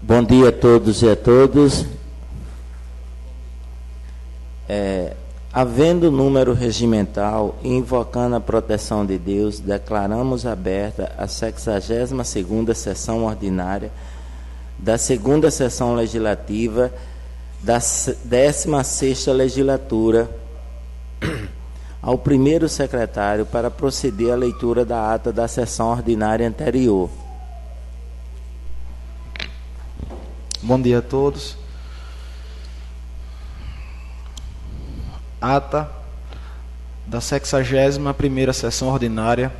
Bom dia a todos e a todas. Havendo número regimental e invocando a proteção de Deus, declaramos aberta a 62ª sessão ordinária da 2ª sessão legislativa da 16ª legislatura ao primeiro secretário para proceder à leitura da ata da sessão ordinária anterior. Bom dia a todos. Ata da 61ª sessão ordinária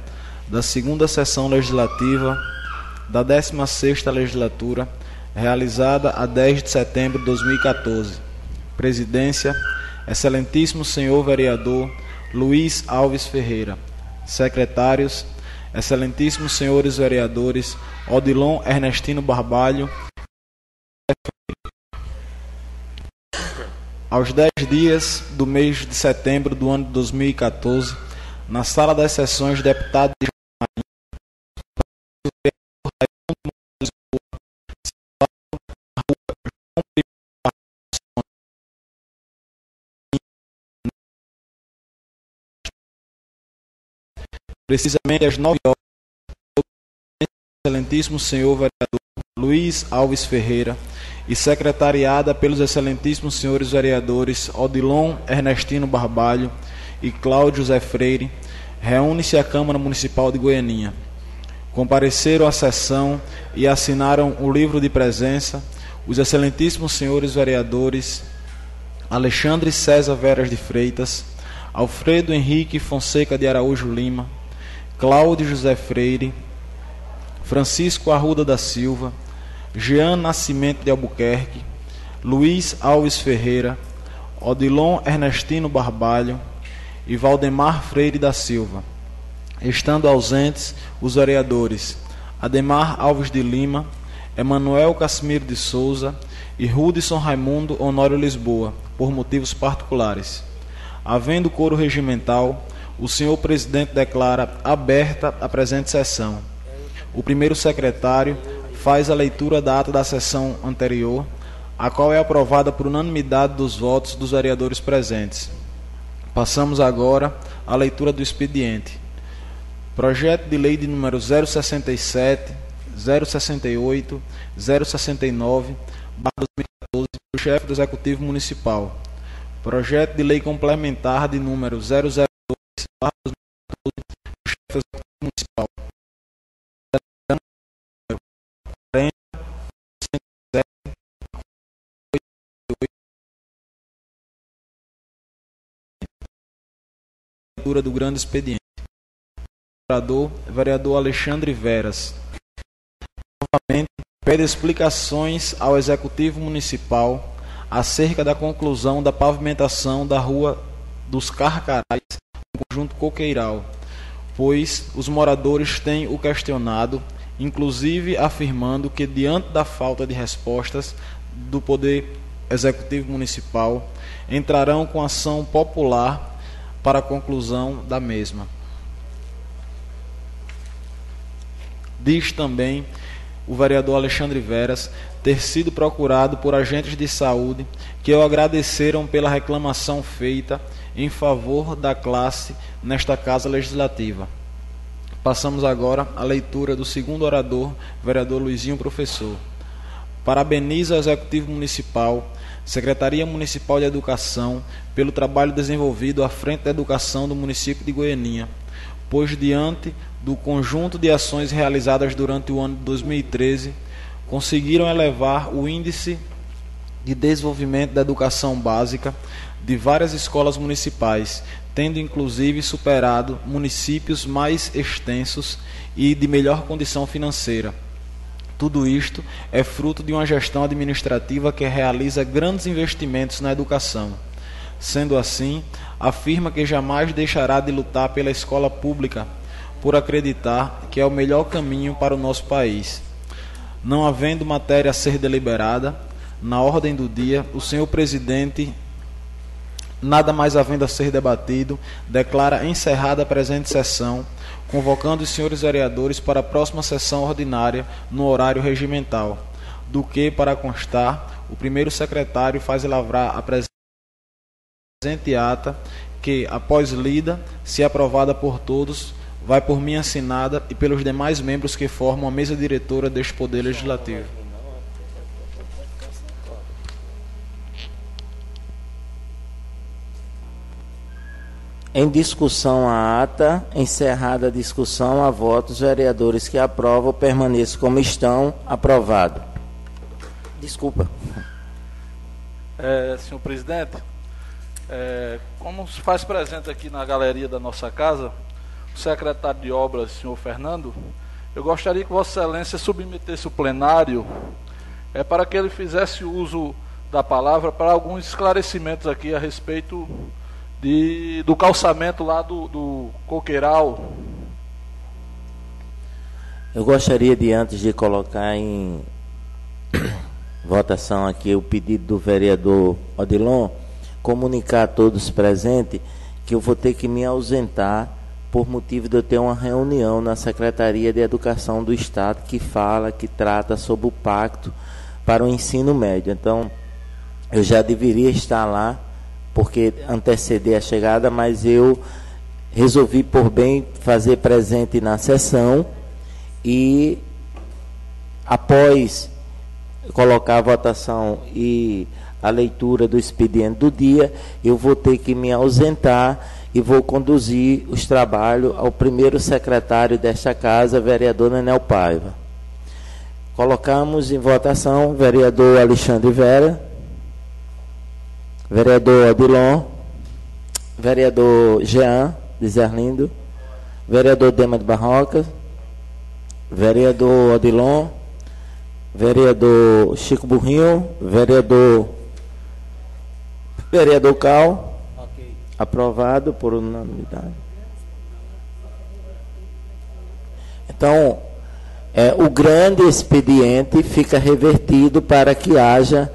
da 2ª sessão legislativa da 16ª legislatura, realizada a 10 de setembro de 2014. Presidência, Excelentíssimo Senhor Vereador Luiz Alves Ferreira. Secretários, Excelentíssimos Senhores Vereadores Odilon Ernestino Barbalho. Aos 10 dias do mês de setembro do ano de 2014, na Sala das Sessões de Deputados de precisamente às 9 horas, o Excelentíssimo Senhor Vereador Luiz Alves Ferreira e secretariada pelos excelentíssimos senhores vereadores Odilon Ernestino Barbalho e Cláudio José Freire, reúne-se a Câmara Municipal de Goianinha. Compareceram à sessão e assinaram o livro de presença os excelentíssimos senhores vereadores Alexandre César Veras de Freitas, Alfredo Henrique Fonseca de Araújo Lima, Cláudio José Freire, Francisco Arruda da Silva, Jean Nascimento de Albuquerque, Luiz Alves Ferreira, Odilon Ernestino Barbalho e Valdemar Freire da Silva. Estando ausentes os vereadores Ademar Alves de Lima, Emanuel Casimiro de Souza e Rudson Raimundo Honório Lisboa, por motivos particulares. Havendo coro regimental, o senhor presidente declara aberta a presente sessão. O primeiro secretário faz a leitura da ata da sessão anterior, a qual é aprovada por unanimidade dos votos dos vereadores presentes. Passamos agora à leitura do expediente. Projeto de lei de número 067, 068, 069, 2014, do chefe do Executivo Municipal. Projeto de lei complementar de número 002, 2014, do chefe do Executivo Municipal. Do grande expediente. Vereador Alexandre Veras. Novamente, pede explicações ao Executivo Municipal acerca da conclusão da pavimentação da Rua dos Carcarais, no conjunto Coqueiral, pois os moradores têm o questionado, inclusive afirmando que, diante da falta de respostas do Poder Executivo Municipal, entrarão com ação popular para a conclusão da mesma. Diz também o vereador Alexandre Veras ter sido procurado por agentes de saúde que o agradeceram pela reclamação feita em favor da classe nesta Casa Legislativa. Passamos agora à leitura do segundo orador, vereador Luizinho Professor. Parabeniza o Executivo Municipal, Secretaria Municipal de Educação, pelo trabalho desenvolvido à frente da educação do município de Goianinha, pois, diante do conjunto de ações realizadas durante o ano de 2013, conseguiram elevar o índice de desenvolvimento da educação básica de várias escolas municipais, tendo inclusive superado municípios mais extensos e de melhor condição financeira. Tudo isto é fruto de uma gestão administrativa que realiza grandes investimentos na educação. Sendo assim, afirma que jamais deixará de lutar pela escola pública, por acreditar que é o melhor caminho para o nosso país. Não havendo matéria a ser deliberada, na ordem do dia, o senhor presidente, nada mais havendo a ser debatido, declara encerrada a presente sessão, convocando os senhores vereadores para a próxima sessão ordinária no horário regimental. do que, para constar, o primeiro secretário faz lavrar a presente ata, que, após lida, se aprovada por todos, vai por mim assinada e pelos demais membros que formam a mesa diretora deste Poder Legislativo. Em discussão a ata, encerrada a discussão, a votos, vereadores que aprovam permaneçam como estão. Aprovado. Desculpa. Senhor presidente, como se faz presente aqui na galeria da nossa casa, o secretário de Obras, senhor Fernando, eu gostaria que Vossa Excelência submetesse o plenário para que ele fizesse uso da palavra para alguns esclarecimentos aqui a respeito do calçamento lá do Coqueiral. Eu gostaria de, antes de colocar em votação aqui o pedido do vereador Odilon, comunicar a todos presentes que eu vou ter que me ausentar por motivo de eu ter uma reunião na Secretaria de Educação do Estado que trata sobre o pacto para o ensino médio. Então, eu já deveria estar lá, porque anteceder a chegada, mas eu resolvi por bem fazer presente na sessão e, após colocar a votação e a leitura do expediente do dia, eu vou ter que me ausentar e vou conduzir os trabalhos ao primeiro secretário desta casa, vereador Nenel Paiva. Colocamos em votação vereador Alexandre Vera, vereador Odilon, vereador Jean de Zerlindo, vereador Dema de Barrocas, vereador Odilon, vereador Chico Burrinho, vereador Cal. Okay. Aprovado por unanimidade. Então, o grande expediente fica revertido para que haja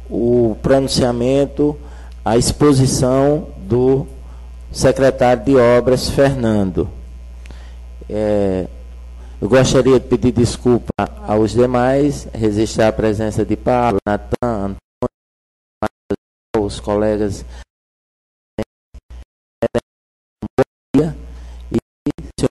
o pronunciamento, a exposição do secretário de Obras, Fernando. Eu gostaria de pedir desculpa aos demais, registrar a presença de Paulo, Natan, Antônio, os colegas. E o senhor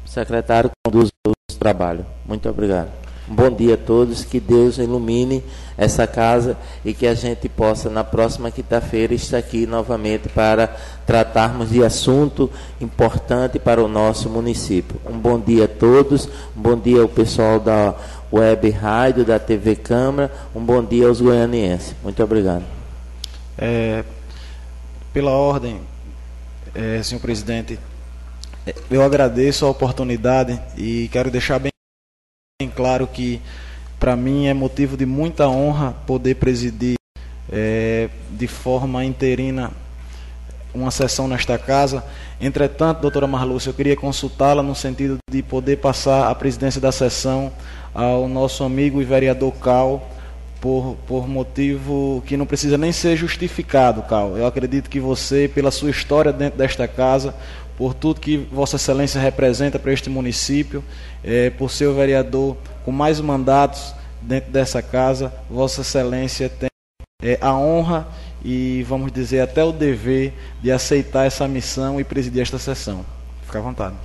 secretário conduz o trabalho. Muito obrigado. Um bom dia a todos, que Deus ilumine essa casa e que a gente possa, na próxima quinta-feira, estar aqui novamente para tratarmos de assunto importante para o nosso município. Um bom dia a todos, um bom dia ao pessoal da Web Rádio, da TV Câmara, um bom dia aos goianienses. Muito obrigado. Pela ordem, senhor presidente, eu agradeço a oportunidade e quero deixar bem claro que para mim é motivo de muita honra poder presidir de forma interina uma sessão nesta casa. Entretanto, doutora Marlúcia, eu queria consultá-la no sentido de poder passar a presidência da sessão ao nosso amigo e vereador Cal, por motivo que não precisa nem ser justificado, Cal. Eu acredito que você, pela sua história dentro desta casa, por tudo que Vossa Excelência representa para este município, por ser o vereador com mais mandatos dentro dessa casa, Vossa Excelência tem a honra e, vamos dizer, até o dever de aceitar essa missão e presidir esta sessão. Fique à vontade.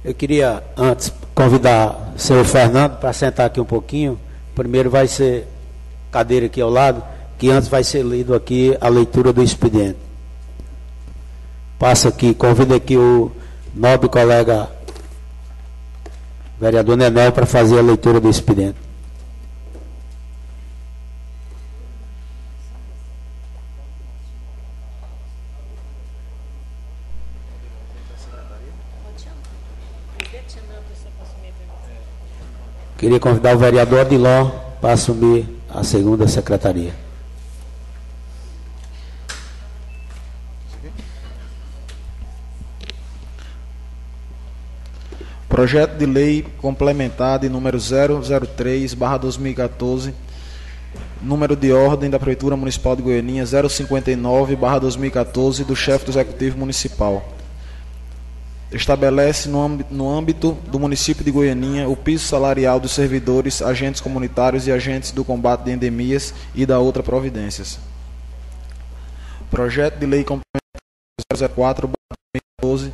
Eu queria antes convidar o senhor Fernando para sentar aqui um pouquinho. Primeiro vai ser cadeira aqui ao lado, que antes vai ser lido aqui a leitura do expediente. Passa aqui, convido aqui o nobre colega vereador Nenel para fazer a leitura do expediente. Queria convidar o vereador Odilon para assumir a segunda secretaria. Projeto de lei complementar de número 003/2014, número de ordem da Prefeitura Municipal de Goianinha 059/2014 do chefe do Executivo Municipal. Estabelece no âmbito do município de Goianinha o piso salarial dos servidores, agentes comunitários e agentes do combate de endemias e da outras providências. Projeto de lei complementar 004/2014,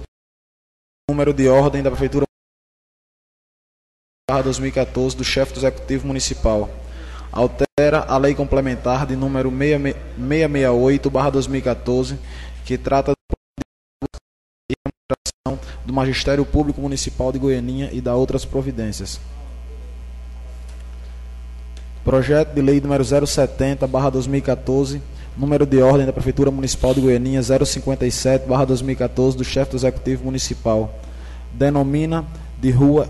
número de ordem da Prefeitura 2014 do chefe do Executivo Municipal. Altera a lei complementar de número 668/2014, que trata do Magistério Público Municipal de Goianinha e da outras providências. Projeto de lei número 070/2014, número de ordem da Prefeitura Municipal de Goianinha 057/2014 do chefe do Executivo Municipal. Denomina de Rua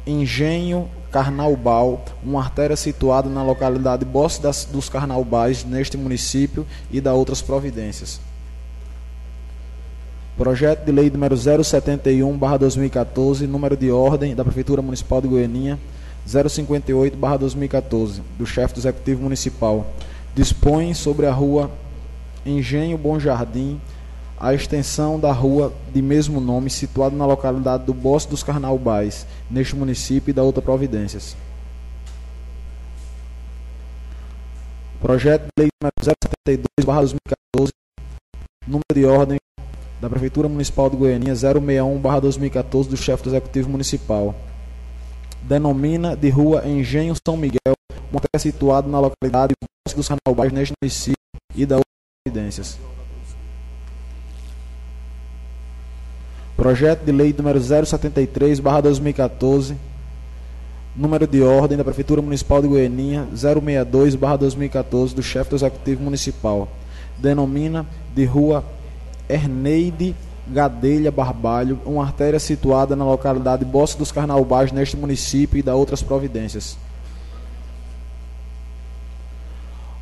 Engenho Carnaubal, uma artéria situada na localidade Bosque dos Carnaubais, neste município, e da outras providências. Projeto de lei número 071/2014, número de ordem da Prefeitura Municipal de Goianinha 058/2014, do chefe do Executivo Municipal. Dispõe sobre a rua Engenho Bom Jardim, a extensão da rua de mesmo nome, situada na localidade do Bosque dos Carnaubais, neste município, e da outras providências. Projeto de lei número 072/2014, número de ordem da Prefeitura Municipal de Goianinha 061/2014 do chefe do Executivo Municipal. Denomina de Rua Engenho São Miguel, uma terra situada na localidade Bosque dos Carnaubais, neste município, e da outras providências. Projeto de lei número 073/2014, número de ordem da Prefeitura Municipal de Goianinha 062/2014 do chefe do Executivo Municipal. Denomina de Rua Erneide Gadelha Barbalho, uma artéria situada na localidade Bosque dos Carnaubais, neste município, e da outras providências.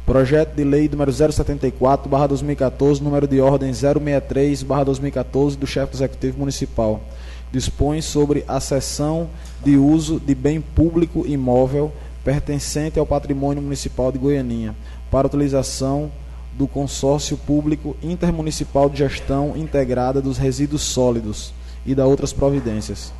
Projeto de lei número 074/2014, número de ordem 063/2014 do chefe do Executivo Municipal. Dispõe sobre a cessão de uso de bem público imóvel pertencente ao patrimônio municipal de Goianinha para utilização do Consórcio Público Intermunicipal de Gestão Integrada dos Resíduos Sólidos e da outras providências.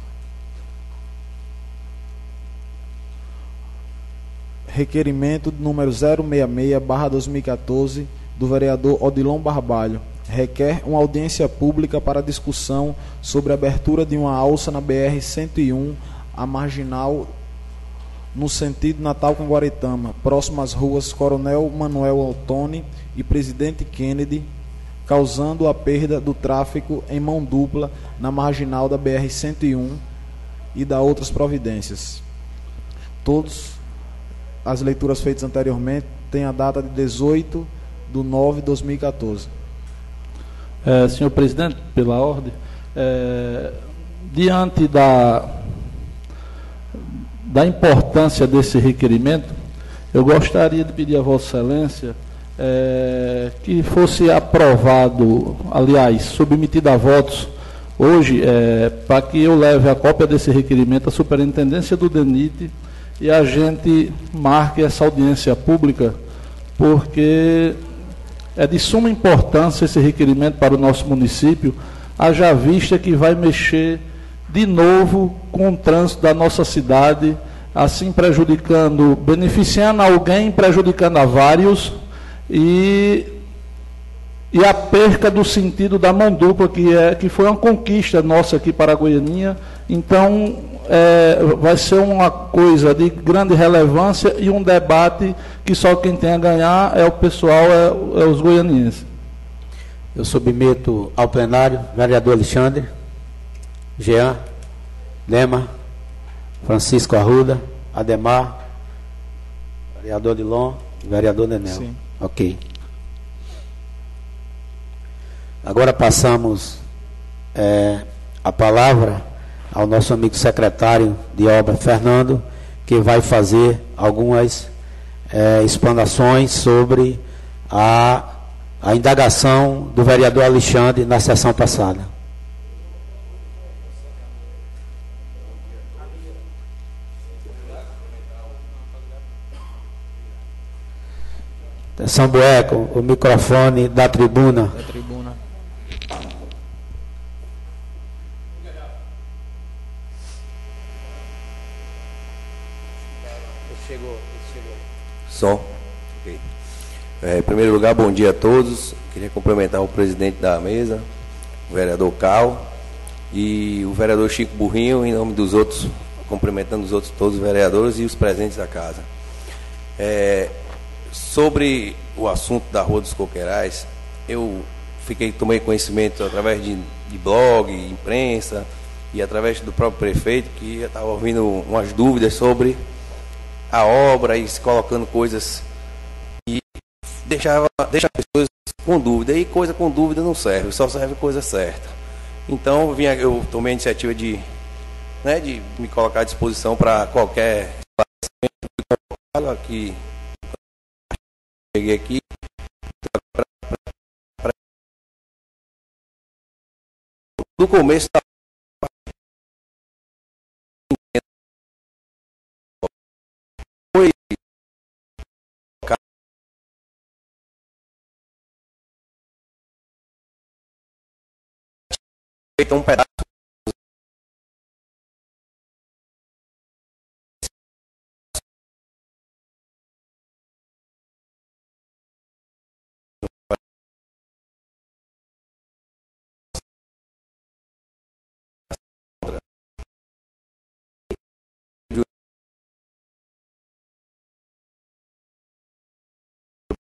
Requerimento número 066/2014 do vereador Odilon Barbalho. Requer uma audiência pública para discussão sobre a abertura de uma alça na BR-101, a marginal no sentido Natal com Guaretama, próximo às ruas Coronel Manuel Ottoni e Presidente Kennedy, causando a perda do tráfego em mão dupla na marginal da BR-101 e da outras providências. Todas as leituras feitas anteriormente têm a data de 18/9/2014. Senhor presidente, pela ordem, diante da importância desse requerimento, eu gostaria de pedir a Vossa Excelência que fosse aprovado, aliás, submetido a votos hoje, para que eu leve a cópia desse requerimento à Superintendência do DENIT e a gente marque essa audiência pública, porque é de suma importância esse requerimento para o nosso município, haja vista que vai mexer de novo com o trânsito da nossa cidade, assim prejudicando, beneficiando alguém, prejudicando a vários, e a perca do sentido da mão dupla, que foi uma conquista nossa aqui para a Goianinha. Então, vai ser uma coisa de grande relevância e um debate que só quem tem a ganhar é o pessoal, é os goianienses. Eu submeto ao plenário vereador Alexandre, Jean, Lema, Francisco Arruda, Ademar, vereador Dilon, vereador Nenel. Sim. Ok. Agora passamos a palavra ao nosso amigo secretário de obra, Fernando, que vai fazer algumas explanações sobre a indagação do vereador Alexandre na sessão passada. Sambueco, o microfone da tribuna. Da tribuna. Som. Okay. Em primeiro lugar, bom dia a todos. Queria cumprimentar o presidente da mesa, o vereador Cal, e o vereador Chico Burrinho, em nome dos outros, cumprimentando os outros todos os vereadores e os presentes da casa. Sobre o assunto da Rua dos Coqueirais, eu tomei conhecimento através de blog, imprensa e através do próprio prefeito, que estava ouvindo umas dúvidas sobre a obra e se colocando coisas e deixa as pessoas com dúvida, e coisa com dúvida não serve, só serve coisa certa. Então eu tomei a iniciativa de me colocar à disposição para qualquer esclarecimento que cheguei aqui do começo da foi feito um pedaço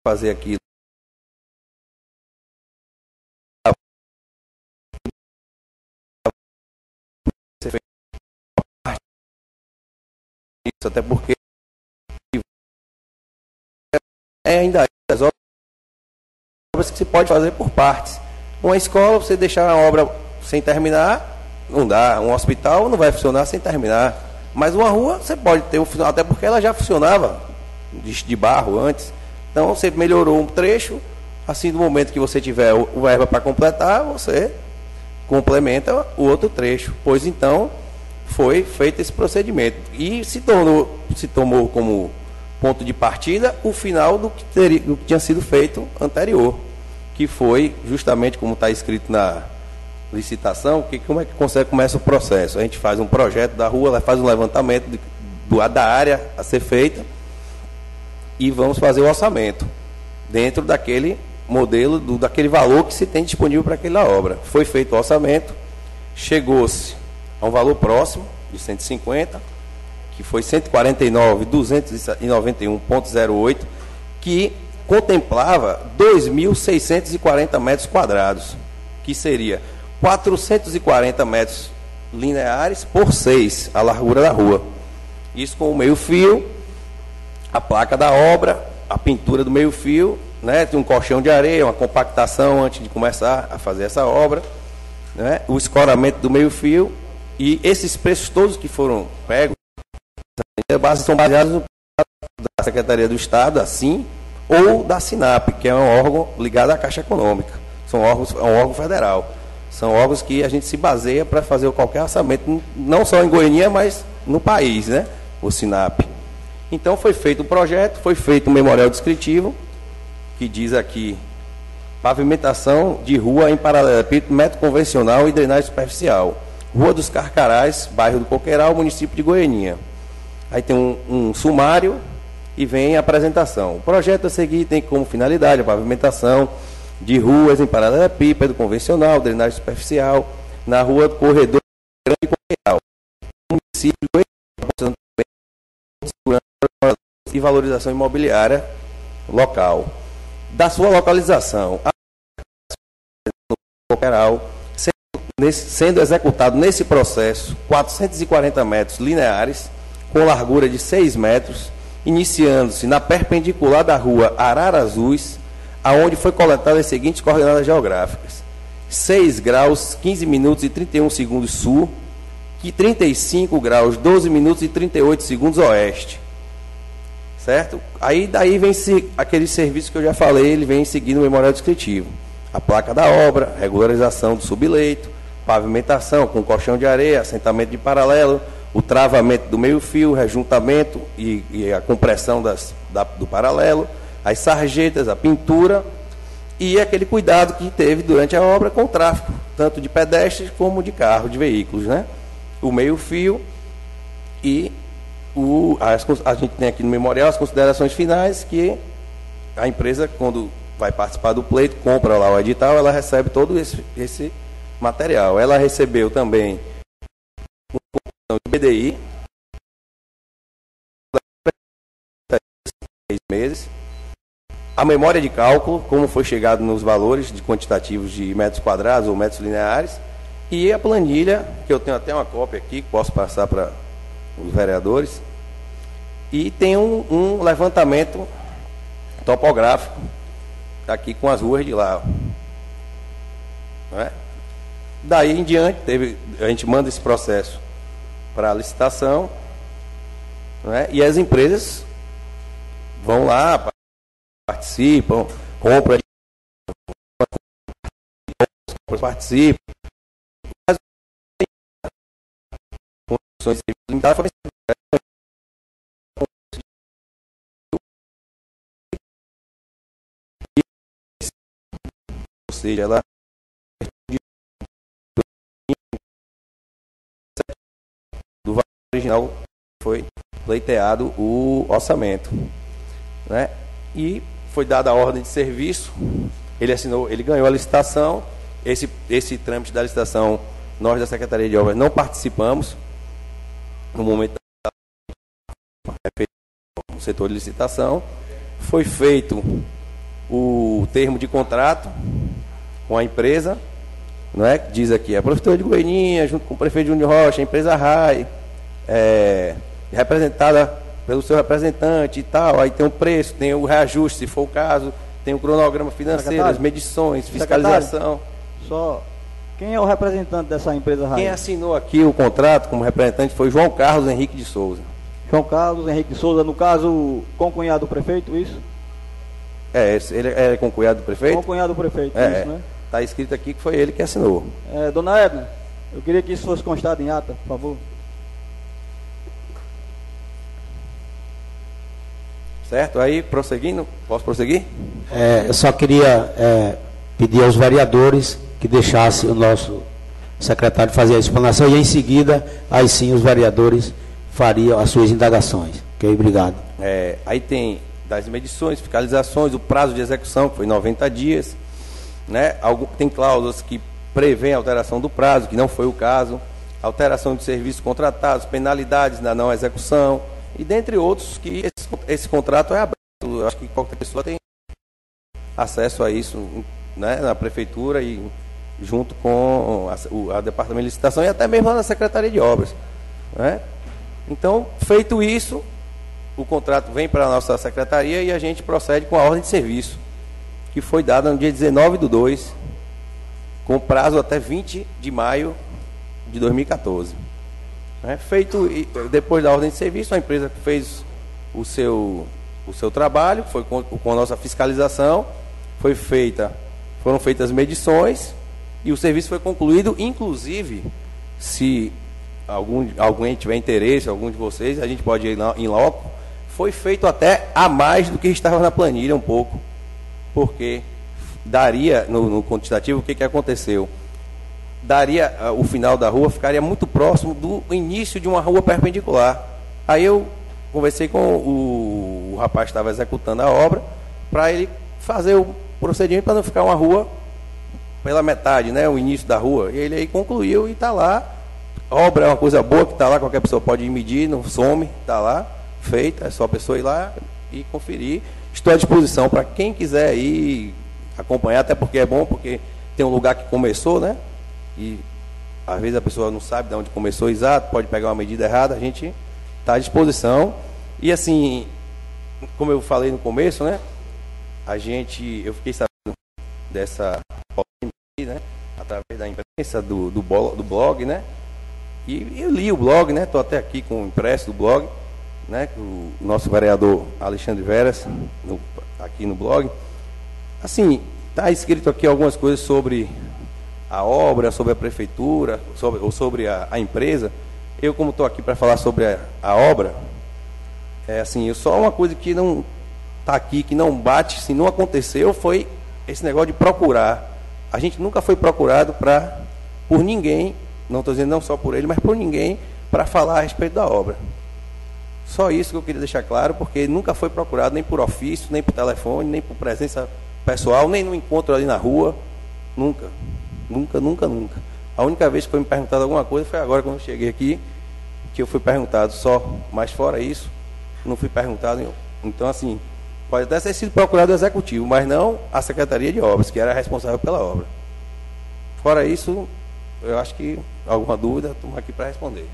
fazer aquilo. Isso, até porque ainda as obras que se pode fazer por partes. Uma escola, você deixar a obra sem terminar, não dá. Um hospital não vai funcionar sem terminar. Mas uma rua, você pode ter até porque ela já funcionava de barro antes. Então você melhorou um trecho, assim do momento que você tiver o verba para completar, você complementa o outro trecho. Pois então foi feito esse procedimento. E se tomou como ponto de partida o final do que tinha sido feito anterior, que foi justamente como está escrito na licitação, como é que começa o processo. A gente faz um projeto da rua, faz um levantamento da área a ser feita, e vamos fazer o orçamento dentro daquele modelo, daquele valor que se tem disponível para aquela obra. Foi feito o orçamento, chegou-se a um valor próximo de 150, que foi 149.291,08, que contemplava 2.640 metros quadrados, que seria 440 metros lineares por 6, a largura da rua. Isso com o meio-fio, a placa da obra, a pintura do meio-fio, tem um colchão de areia, uma compactação antes de começar a fazer essa obra, o escoramento do meio-fio, e esses preços todos que foram pegos são baseados no da Secretaria do Estado, assim, ou da SINAP, que é um órgão ligado à Caixa Econômica. É um órgão federal. São órgãos que a gente se baseia para fazer qualquer orçamento, não só em Goiânia, mas no país, o SINAP. Então foi feito o projeto, foi feito um memorial descritivo, que diz aqui, pavimentação de rua em paralelepípedo, método convencional e drenagem superficial. Rua dos Carcarás, bairro do Coqueiral, município de Goianinha. Aí tem um sumário e vem a apresentação. O projeto a seguir tem como finalidade a pavimentação de ruas em paralelepípedo convencional, drenagem superficial, na rua do Corredor Grande Coqueiral. Município de Goiânia, proporcionando segurança e valorização imobiliária local. Da sua localização, a Coqueiral, sendo executado nesse processo 440 metros lineares, com largura de 6 metros, iniciando-se na perpendicular da rua Ararazus, aonde foi coletada as seguintes coordenadas geográficas: 6 graus, 15 minutos e 31 segundos sul, e 35 graus, 12 minutos e 38 segundos oeste. Certo? Aí daí vem aquele serviço que eu já falei, ele vem seguindo o memorial descritivo. A placa da obra, regularização do subleito, pavimentação com colchão de areia, assentamento de paralelo, o travamento do meio-fio, rejuntamento e a compressão do paralelo, as sarjetas, a pintura e aquele cuidado que teve durante a obra com o tráfego, tanto de pedestres como de carro, de veículos, né? O meio-fio e a gente tem aqui no memorial as considerações finais, que a empresa, quando vai participar do pleito, compra lá o edital, ela recebe todo esse material. Ela recebeu também o BDI, 6 meses, a memória de cálculo, como foi chegado nos valores de quantitativos de metros quadrados ou metros lineares, e a planilha, que eu tenho até uma cópia aqui, que posso passar para os vereadores, e tem um levantamento topográfico aqui com as ruas de lá. Não é? Daí em diante, a gente manda esse processo para a licitação, não é? E as empresas vão lá, participam, compram, participam. As condições limitadas foram ou seja, ela do valor original foi pleiteado o orçamento, né? E foi dada a ordem de serviço, ele assinou, ele ganhou a licitação. Esse trâmite da licitação, nós da Secretaria de Obras não participamos no momento do setor de licitação. Foi feito o termo de contrato com a empresa, não é? Diz aqui, a Prefeitura de Goianinha, junto com o prefeito Júnior Rocha, a empresa RAI, representada pelo seu representante e tal, aí tem o preço, tem o reajuste, se for o caso, tem o cronograma financeiro, as medições, fiscalização. Só, quem é o representante dessa empresa RAI? Quem assinou aqui o contrato como representante foi João Carlos Henrique de Souza. João Carlos Henrique de Souza, no caso, concunhado do prefeito, isso? Ele é concunhado do prefeito? Concunhado do prefeito, isso, né? Está escrito aqui que foi ele que assinou. Dona Edna, eu queria que isso fosse constado em ata, por favor. Certo? Aí, prosseguindo, posso prosseguir? Eu só queria pedir aos vereadores que deixasse o nosso secretário fazer a explanação e em seguida, aí sim, os vereadores fariam as suas indagações. Ok? Obrigado. Aí tem das medições, fiscalizações, o prazo de execução, que foi 90 dias. Né? Tem cláusulas que prevêem a alteração do prazo, que não foi o caso, alteração de serviços contratados, penalidades na não execução, e dentre outros que esse contrato é aberto. Eu acho que qualquer pessoa tem acesso a isso, né, na prefeitura e junto com a Departamento de Licitação e até mesmo lá na Secretaria de Obras. Né? Então, feito isso, o contrato vem para a nossa secretaria e a gente procede com a ordem de serviço, que foi dada no dia 19/2, com prazo até 20 de maio de 2014. Feito, depois da ordem de serviço, a empresa fez o seu trabalho, foi com a nossa fiscalização, foram feitas medições e o serviço foi concluído. Inclusive, se alguém tiver interesse, algum de vocês, a gente pode ir em loco, foi feito até a mais do que estava na planilha um pouco, porque daria, no quantitativo, o que aconteceu? Daria, o final da rua ficaria muito próximo do início de uma rua perpendicular. Aí eu conversei com o rapaz que estava executando a obra, para ele fazer o procedimento para não ficar uma rua pela metade, né, o início da rua. E ele aí concluiu e está lá. A obra é uma coisa boa que está lá, qualquer pessoa pode ir medir, não some, está lá, feita, é só a pessoa ir lá e conferir. Estou à disposição para quem quiser ir acompanhar, até porque é bom, porque tem um lugar que começou, né? E às vezes a pessoa não sabe de onde começou exato, pode pegar uma medida errada, a gente está à disposição. E assim, como eu falei no começo, né? Eu fiquei sabendo dessa polêmica, né? Através da imprensa, do blog, né? E eu li o blog, né? Estou até aqui com o impresso do blog, né? O nosso vereador Alexandre Veras, aqui no blog. Assim, está escrito aqui algumas coisas sobre a obra, sobre a prefeitura, sobre a empresa. Eu, como estou aqui para falar sobre a obra, só uma coisa que não está aqui, que não bate, se não aconteceu, foi esse negócio de procurar. A gente nunca foi procurado por ninguém, não estou dizendo não só por ele, mas por ninguém, para falar a respeito da obra. Só isso que eu queria deixar claro, porque nunca foi procurado nem por ofício, nem por telefone, nem por presença pessoal, nem no encontro ali na rua. Nunca. Nunca, nunca, nunca. A única vez que foi me perguntado alguma coisa foi agora, quando eu cheguei aqui, que eu fui perguntado só. Mas fora isso, não fui perguntado. Então, assim, pode até ter sido procurado o executivo, mas não a Secretaria de Obras, que era responsável pela obra. Fora isso, eu acho que alguma dúvida, estou aqui para responder.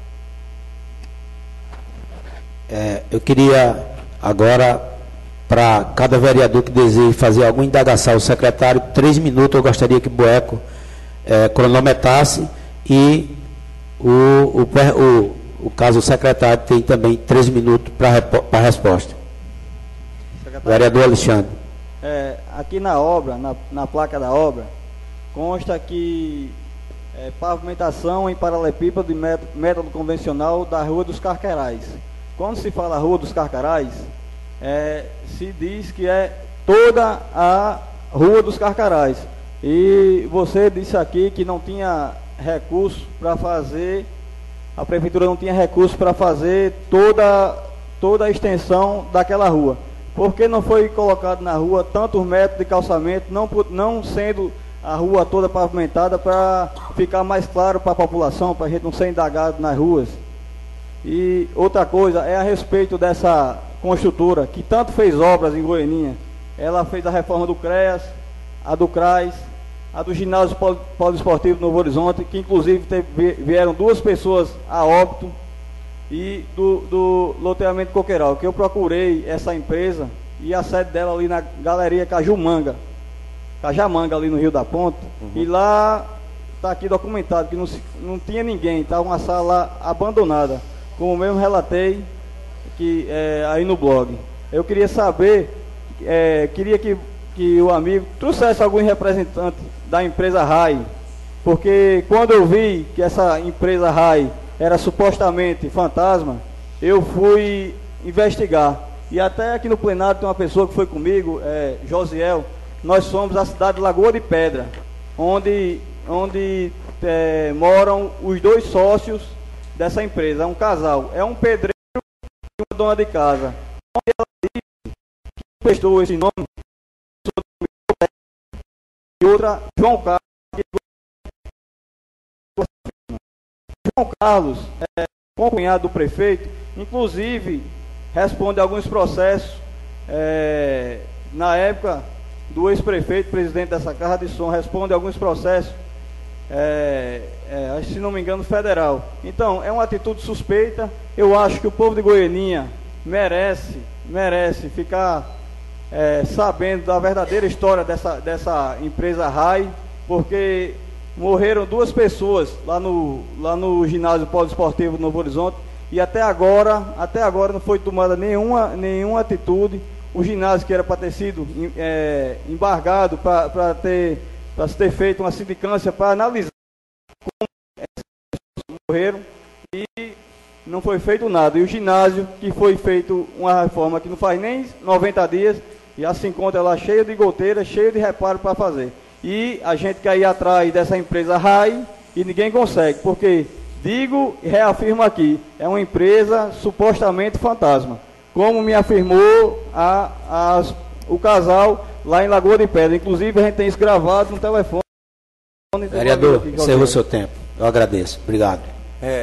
Eu queria agora, para cada vereador que deseje fazer alguma indagação ao secretário, 3 minutos, eu gostaria que o Boeco cronometrasse e o caso o secretário tem também 3 minutos para a resposta. Vereador Alexandre. Aqui na obra, na placa da obra, consta que pavimentação em paralelepípedo de método convencional da Rua dos Carquerais. Quando se fala Rua dos Carquerais, se diz que é toda a Rua dos Carquerais. E você disse aqui que não tinha recurso para fazer, a prefeitura não tinha recurso para fazer toda a extensão daquela rua. Por que não foi colocado na rua tantos metros de calçamento, não sendo a rua toda pavimentada, para ficar mais claro para a população, para a gente não ser indagado nas ruas? E outra coisa é a respeito dessa construtora, que tanto fez obras em Goianinha. Ela fez a reforma do CREAS, a do CRAS, a do ginásio poliesportivo Novo Horizonte, que inclusive vieram 2 pessoas a óbito, e do loteamento Coqueiral, que eu procurei essa empresa, e a sede dela ali na Galeria Cajamanga, ali no Rio da Ponta, e lá está aqui documentado que não tinha ninguém, estava uma sala abandonada, como eu mesmo relatei aí no blog. Eu queria saber, queria que o amigo trouxesse algum representante da empresa RAI, porque quando eu vi que essa empresa RAI era supostamente fantasma, eu fui investigar. E até aqui no plenário tem uma pessoa que foi comigo, Josiel. Nós somos a cidade de Lagoa de Pedra, onde moram os 2 sócios dessa empresa. É um casal, é um pedreiro e uma dona de casa. Onde ela disse que prestou esse nome, e outra, João Carlos. João Carlos concunhado do prefeito, inclusive responde a alguns processos, na época do ex-prefeito, presidente dessa Casa de Som, responde a alguns processos, se não me engano, federal. Então, é uma atitude suspeita. Eu acho que o povo de Goianinha merece ficar sabendo da verdadeira história dessa empresa RAI, porque morreram 2 pessoas lá no ginásio poliesportivo do Novo Horizonte, e até agora não foi tomada nenhuma atitude. O ginásio, que era para ter sido embargado, para se ter feito uma sindicância para analisar como essas pessoas morreram, e não foi feito nada. E o ginásio, que foi feito uma reforma que não faz nem 90 dias, já se encontra lá cheio de goteiras, cheio de reparo para fazer. E a gente quer ir atrás dessa empresa RAI e ninguém consegue, porque, digo e reafirmo aqui, é uma empresa supostamente fantasma, como me afirmou o casal lá em Lagoa de Pedra. Inclusive, a gente tem isso gravado no telefone. Vereador, encerrou seu tempo. Eu agradeço. Obrigado.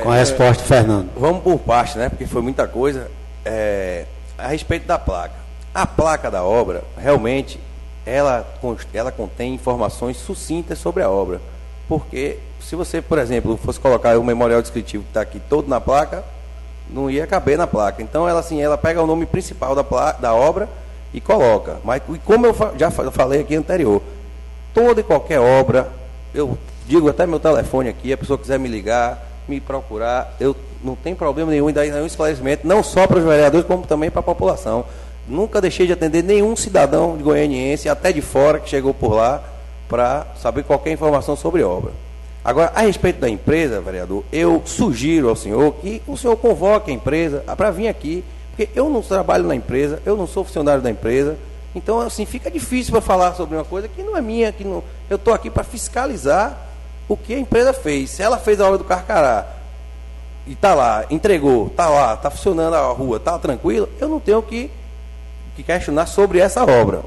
Com a resposta, Fernando. Vamos por parte, né? Porque foi muita coisa. A respeito da placa. A placa da obra, realmente, ela contém informações sucintas sobre a obra. Porque, se você, por exemplo, fosse colocar o memorial descritivo que está aqui todo na placa, não ia caber na placa. Então, ela pega o nome principal da obra e coloca. Mas, como eu já falei aqui anterior, toda e qualquer obra, eu digo até meu telefone aqui, a pessoa quiser me ligar, me procurar, eu não tenho problema nenhum em dar nenhum esclarecimento, não só para os vereadores, como também para a população. Nunca deixei de atender nenhum cidadão de goianiense, até de fora, que chegou por lá, para saber qualquer informação sobre a obra. Agora, a respeito da empresa, vereador, eu sugiro ao senhor que o senhor convoque a empresa para vir aqui Porque eu não trabalho na empresa, eu não sou funcionário da empresa, então assim, fica difícil para falar sobre uma coisa que não é minha, que não, eu estou aqui para fiscalizar o que a empresa fez. Se ela fez a obra do Carcará e está lá, entregou, está lá, está funcionando a rua, está tranquilo, eu não tenho que questionar sobre essa obra.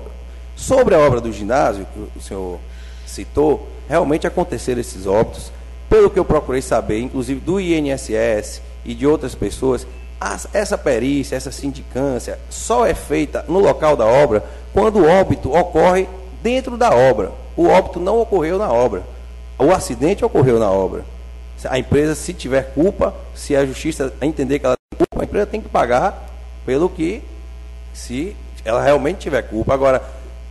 Sobre a obra do ginásio, que o senhor citou, realmente aconteceram esses óbitos. Pelo que eu procurei saber, inclusive do INSS e de outras pessoas, essa perícia, essa sindicância, só é feita no local da obra quando o óbito ocorre dentro da obra. O óbito não ocorreu na obra. O acidente ocorreu na obra. A empresa, se tiver culpa, se a justiça entender que ela tem culpa, a empresa tem que pagar pelo que, se ela realmente tiver culpa. Agora,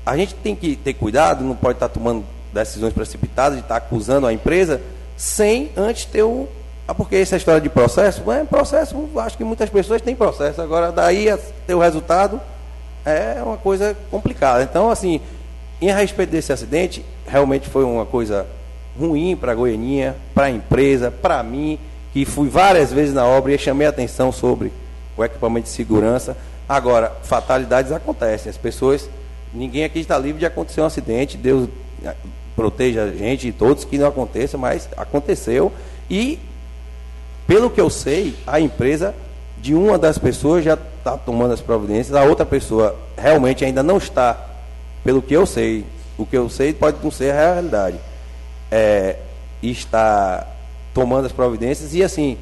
a gente tem que ter cuidado, não pode estar tomando decisões precipitadas, de estar acusando a empresa, sem antes ter o... Porque essa história de processo, processo, acho que muitas pessoas têm processo. Agora, daí a ter o resultado é uma coisa complicada. Então, assim, em respeito desse acidente, realmente foi uma coisa ruim para a Goianinha, para a empresa, para mim, que fui várias vezes na obra e chamei a atenção sobre o equipamento de segurança. Agora, fatalidades acontecem. As pessoas, ninguém aqui está livre de acontecer um acidente. Deus proteja a gente e todos que não aconteça, mas aconteceu. E, pelo que eu sei, a empresa de uma das pessoas já está tomando as providências, a outra pessoa realmente ainda não está, pelo que eu sei. O que eu sei pode não ser a realidade. Está tomando as providências e, assim,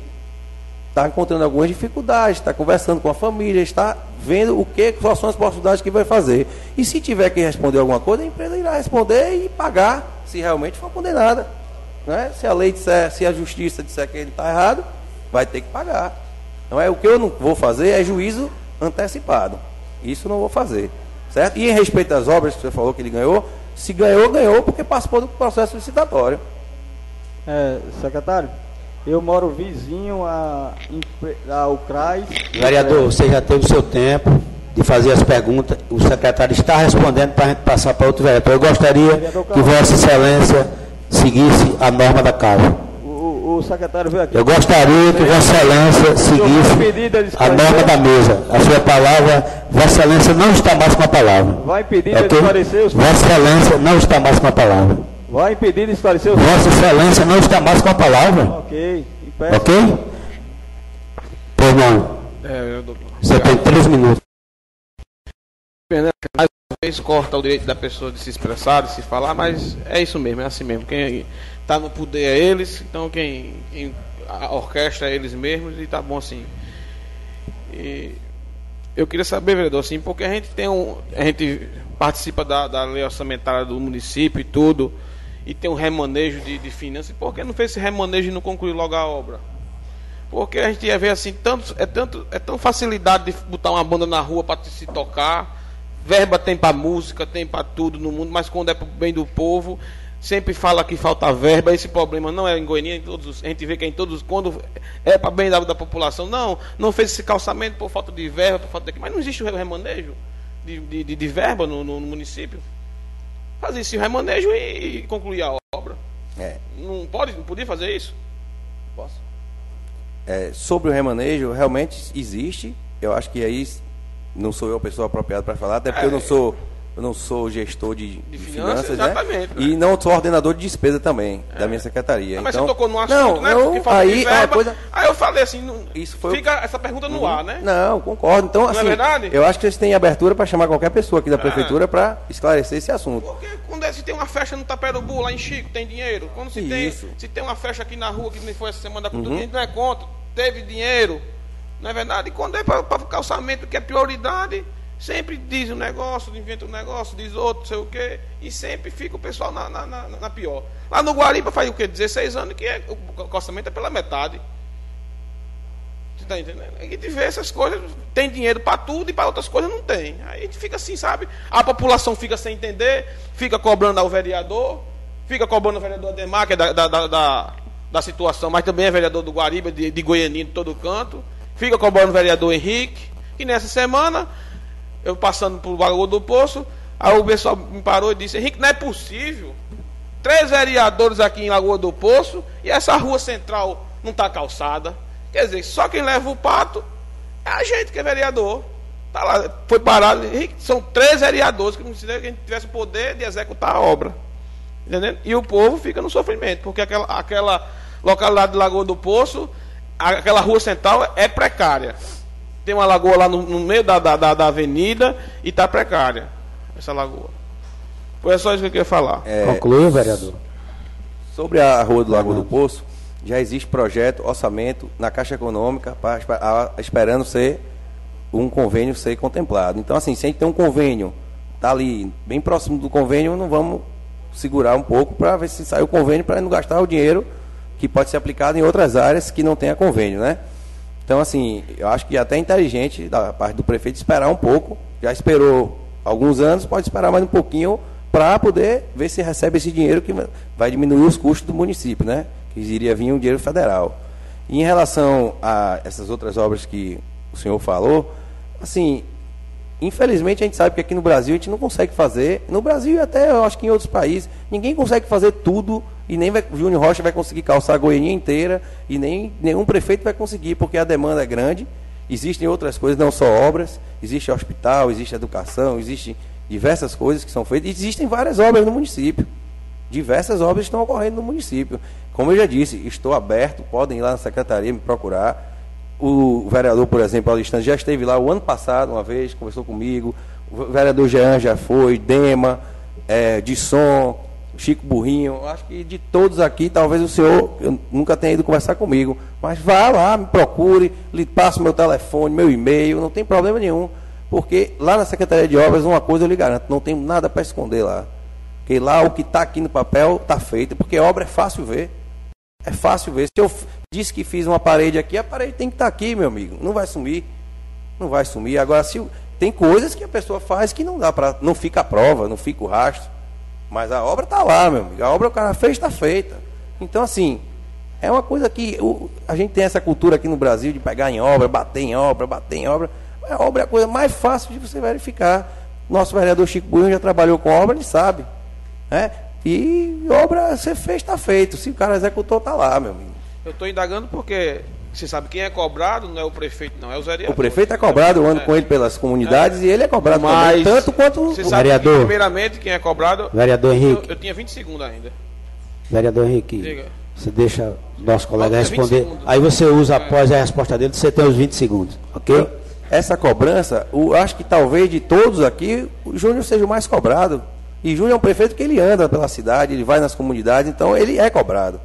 está encontrando algumas dificuldades, está conversando com a família, está vendo quais são as possibilidades que vai fazer. E se tiver que responder alguma coisa, a empresa irá responder e pagar, se realmente for condenada. Né? Se a lei disser, se a justiça disser que ele está errado, vai ter que pagar. Então, o que eu não vou fazer é juízo antecipado. Isso não vou fazer. Certo? E em respeito às obras que você falou que ele ganhou, se ganhou, ganhou porque participou do processo licitatório. Secretário, eu moro vizinho ao CRAS. Vereador, você já teve o seu tempo de fazer as perguntas. O secretário está respondendo para a gente passar para outro vereador. Eu gostaria que Vossa Excelência seguisse a norma da casa. O secretário veio aqui. Eu gostaria que Vossa Excelência seguisse a norma da mesa. A sua palavra, Vossa Excelência não está mais com a palavra. Vai impedir de esclarecer os... Vossa Excelência não está mais com a palavra. Vai impedir de esclarecer os... Vossa Excelência não está mais com a palavra. Ok. Ok? Pois não. Você tem 3 minutos. Mais uma vez corta o direito da pessoa de se expressar, de se falar, mas é isso mesmo, é assim mesmo. Quem está no poder é eles, então quem a orquestra é eles mesmos, e tá bom assim. E eu queria saber, vereador, assim, porque a gente participa da lei orçamentária do município e tudo, e tem um remanejo de finanças. Por que não fez esse remanejo e não concluiu logo a obra? Porque a gente ia ver assim, é tão facilidade de botar uma banda na rua para se tocar. Verba tem para música, tem para tudo no mundo, mas quando é para o bem do povo, sempre fala que falta verba. Esse problema não é em Goiânia, a gente vê que é em todos, quando é para bem da população, não fez esse calçamento por falta de verba, por falta de... Mas não existe o remanejo de verba no município. Fazer esse remanejo e concluir a obra. Não podia fazer isso? Posso? Sobre o remanejo, realmente existe. Eu acho que aí não sou eu a pessoa apropriada para falar, até porque eu não sou gestor de finanças, exatamente, né? E não sou ordenador de despesa também da minha secretaria. Mas então, você tocou no assunto, né? Aí eu falei assim, fica essa pergunta no ar, né? Não, concordo. Então, assim, é verdade? Eu acho que vocês têm abertura para chamar qualquer pessoa aqui da prefeitura para esclarecer esse assunto. Porque quando se tem uma festa no Taperubu, lá em Chico, tem dinheiro. Quando se tem uma festa aqui na rua, que nem foi essa semana da cultura, a gente não é contra, teve dinheiro. Não é verdade? E quando é para calçamento, que é prioridade, sempre diz um negócio, inventa um negócio, diz outro, não sei o quê, e sempre fica o pessoal na pior. Lá no Guariba faz o quê? 16 anos que o calçamento é pela metade. Você está entendendo? A gente vê essas coisas, tem dinheiro para tudo e para outras coisas não tem. Aí a gente fica assim, sabe? A população fica sem entender, fica cobrando ao vereador, fica cobrando o vereador Ademar, que é da situação, mas também é vereador do Guariba, de Goianinha, de todo canto. Fica cobrando o vereador Henrique. E nessa semana, eu passando por Lagoa do Poço, aí o pessoal me parou e disse: Henrique, não é possível 3 vereadores aqui em Lagoa do Poço e essa rua central não está calçada. Quer dizer, só quem leva o pato É a gente que é vereador. Tá lá, foi parado. São 3 vereadores que não se que a gente tivesse o poder de executar a obra. Entendeu? E o povo fica no sofrimento, porque aquela localidade de Lagoa do Poço, aquela rua central é precária. Tem uma lagoa lá no meio da avenida e está precária essa lagoa. Foi só isso que eu queria falar. Concluiu, vereador? Sobre a rua do Lagoa do Poço, já existe projeto, orçamento na Caixa Econômica esperando ser um convênio ser contemplado. Então, assim, se a gente tem um convênio, está ali bem próximo do convênio, não vamos segurar um pouco para ver se sai o convênio para não gastar o dinheiro que pode ser aplicado em outras áreas que não tenha convênio, né? Então, assim, eu acho que é até inteligente da parte do prefeito esperar um pouco. Já esperou alguns anos, pode esperar mais um pouquinho para poder ver se recebe esse dinheiro que vai diminuir os custos do município, né? Que iria vir um dinheiro federal. E em relação a essas outras obras que o senhor falou, assim, infelizmente a gente sabe que aqui no Brasil a gente não consegue fazer, no Brasil e até eu acho que em outros países, ninguém consegue fazer tudo e nem o Júnior Rocha vai conseguir calçar a Goiânia inteira e nem nenhum prefeito vai conseguir, porque a demanda é grande, existem outras coisas, não só obras, existe hospital, existe educação, existem diversas coisas que são feitas, existem várias obras no município, diversas obras estão ocorrendo no município. Como eu já disse, estou aberto, podem ir lá na secretaria me procurar. O vereador, por exemplo, Alexandre, já esteve lá o ano passado, uma vez, conversou comigo. O vereador Jean já foi, Dema, Disson, Chico Burrinho. Acho que de todos aqui, talvez o senhor nunca tenha ido conversar comigo. Mas vá lá, me procure, lhe passo meu telefone, meu e-mail, não tem problema nenhum. Porque lá na Secretaria de Obras, uma coisa eu lhe garanto, não tem nada para esconder lá. Porque lá o que está aqui no papel está feito, porque a obra é fácil ver. É fácil ver. Se eu disse que fiz uma parede aqui, a parede tem que estar aqui, meu amigo. Não vai sumir. Não vai sumir. Agora, tem coisas que a pessoa faz que não dá para. Não fica a prova, não fica o rastro. Mas a obra está lá, meu amigo. A obra o cara fez, está feita. Então, assim, é uma coisa que a gente tem essa cultura aqui no Brasil de pegar em obra, bater em obra, bater em obra. A obra é a coisa mais fácil de você verificar. Nosso vereador Chico Burrinho já trabalhou com obra, ele sabe. Né? E obra, você fez, está feito. Se o cara executou, está lá, meu amigo. Eu estou indagando porque você sabe quem é cobrado, não é o prefeito, não, é os vereadores. O prefeito é cobrado, eu ando com ele pelas comunidades e ele é cobrado também, tanto quanto o vereador. Que, primeiramente, quem é cobrado... Vereador Henrique. Eu tinha 20 segundos ainda. Vereador Henrique, diga. Você deixa o nosso colega responder. Aí você usa, após a resposta dele, você tem os 20 segundos, ok? Essa cobrança, acho que talvez de todos aqui, o Júnior seja o mais cobrado. E Júnior é um prefeito que ele anda pela cidade, ele vai nas comunidades, então ele é cobrado.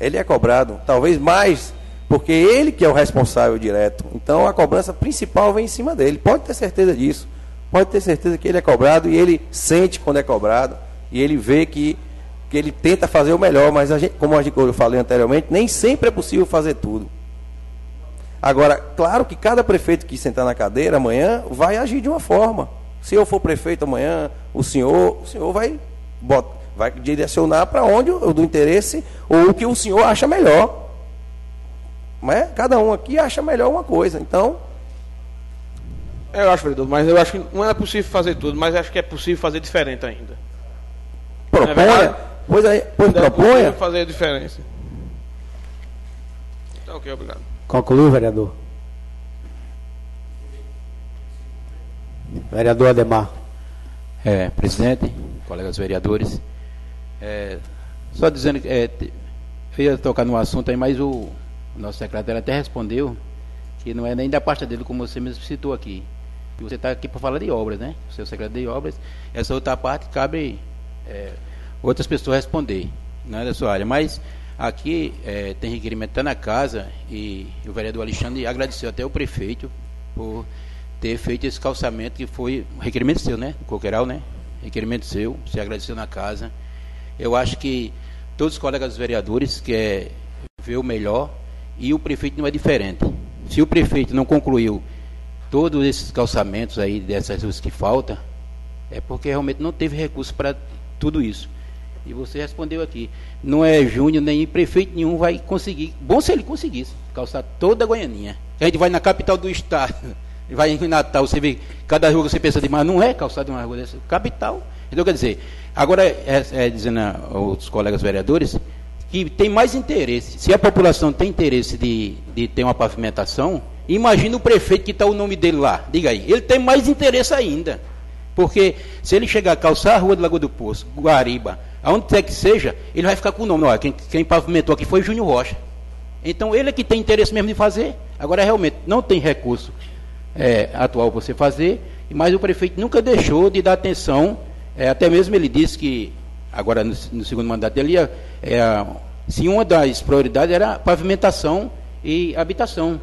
Ele é cobrado, talvez mais, porque ele que é o responsável direto. Então a cobrança principal vem em cima dele. Pode ter certeza disso. Pode ter certeza que ele é cobrado e ele sente quando é cobrado. E ele vê que ele tenta fazer o melhor, mas como eu falei anteriormente, nem sempre é possível fazer tudo. Agora, claro que cada prefeito que sentar na cadeira amanhã vai agir de uma forma. Se eu for prefeito amanhã, o senhor vai direcionar para onde o do interesse ou o que o senhor acha melhor. Mas cada um aqui acha melhor uma coisa. Então, eu acho, vereador, mas eu acho que não é possível fazer tudo, mas acho que é possível fazer diferente ainda. Proponha, pois proponha. É possível fazer a diferença. Então, ok, obrigado. Concluiu, vereador. Vereador Ademar. Presidente, colegas vereadores, só dizendo que eu ia tocar no assunto aí, mas o nosso secretário até respondeu que não é nem da pasta dele, como você mesmo citou aqui. E você está aqui para falar de obras, né? O seu secretário de obras, essa outra parte cabe outras pessoas responder, não é da sua área. Mas aqui tem requerimento, está na casa, e o vereador Alexandre agradeceu até o prefeito por ter feito esse calçamento, que foi um requerimento seu, né? Do Coqueiral, né? Requerimento seu, você agradeceu na casa. Eu acho que todos os colegas vereadores querem ver o melhor, e o prefeito não é diferente. Se o prefeito não concluiu todos esses calçamentos aí, dessas ruas que faltam, é porque realmente não teve recurso para tudo isso. E você respondeu aqui, não é Júnior, nem prefeito nenhum vai conseguir. Bom se ele conseguisse calçar toda a Goianinha. A gente vai na capital do estado, vai em Natal, você vê cada rua que você pensa demais, não é calçado de uma rua dessa, capital. Então, quer dizer, agora dizendo aos colegas vereadores que tem mais interesse. Se a população tem interesse de ter uma pavimentação, Imagina o prefeito que está o nome dele lá. Diga aí. Ele tem mais interesse ainda. Porque se ele chegar a calçar a rua de Lagoa do Poço, Guariba, aonde quer que seja, ele vai ficar com o nome. Olha, quem pavimentou aqui foi Júnior Rocha. Então ele é que tem interesse mesmo de fazer. Agora realmente não tem recurso atual para você fazer, mas o prefeito nunca deixou de dar atenção. Até mesmo ele disse que, agora no segundo mandato dele, se uma das prioridades era pavimentação e habitação,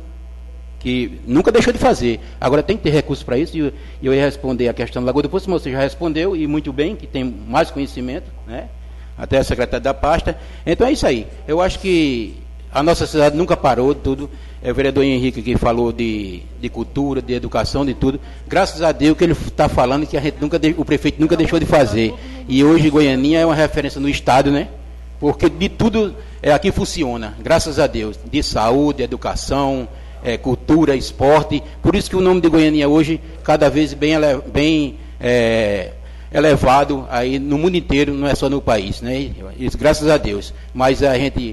que nunca deixou de fazer. Agora tem que ter recurso para isso, e eu ia responder a questão do Lagoa do Poço, mas você já respondeu, e muito bem, que tem mais conhecimento, né? Até a secretária da pasta. Então é isso aí. Eu acho que a nossa cidade nunca parou de tudo. O vereador Henrique que falou de cultura, de educação, de tudo. Graças a Deus que ele está falando que o prefeito nunca deixou de fazer. E hoje Goianinha é uma referência no estado, né? Porque de tudo aqui funciona, graças a Deus. De saúde, educação, cultura, esporte. Por isso que o nome de Goianinha hoje cada vez bem elevado aí no mundo inteiro, não é só no país, né? Isso, graças a Deus. Mas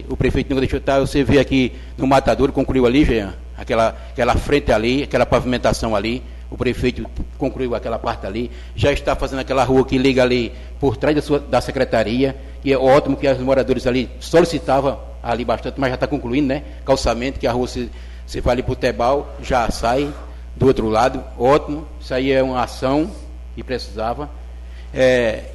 o prefeito nunca deixou de estar. Você vê aqui no Matadouro, concluiu ali, Jean, aquela frente ali, aquela pavimentação ali. O prefeito concluiu aquela parte ali, já está fazendo aquela rua que liga ali por trás da secretaria, que é ótimo, que os moradores ali solicitavam ali bastante, mas já está concluindo, né? Calçamento, que a rua você vai ali para o Tebal, já sai do outro lado, ótimo. Isso aí é uma ação que precisava.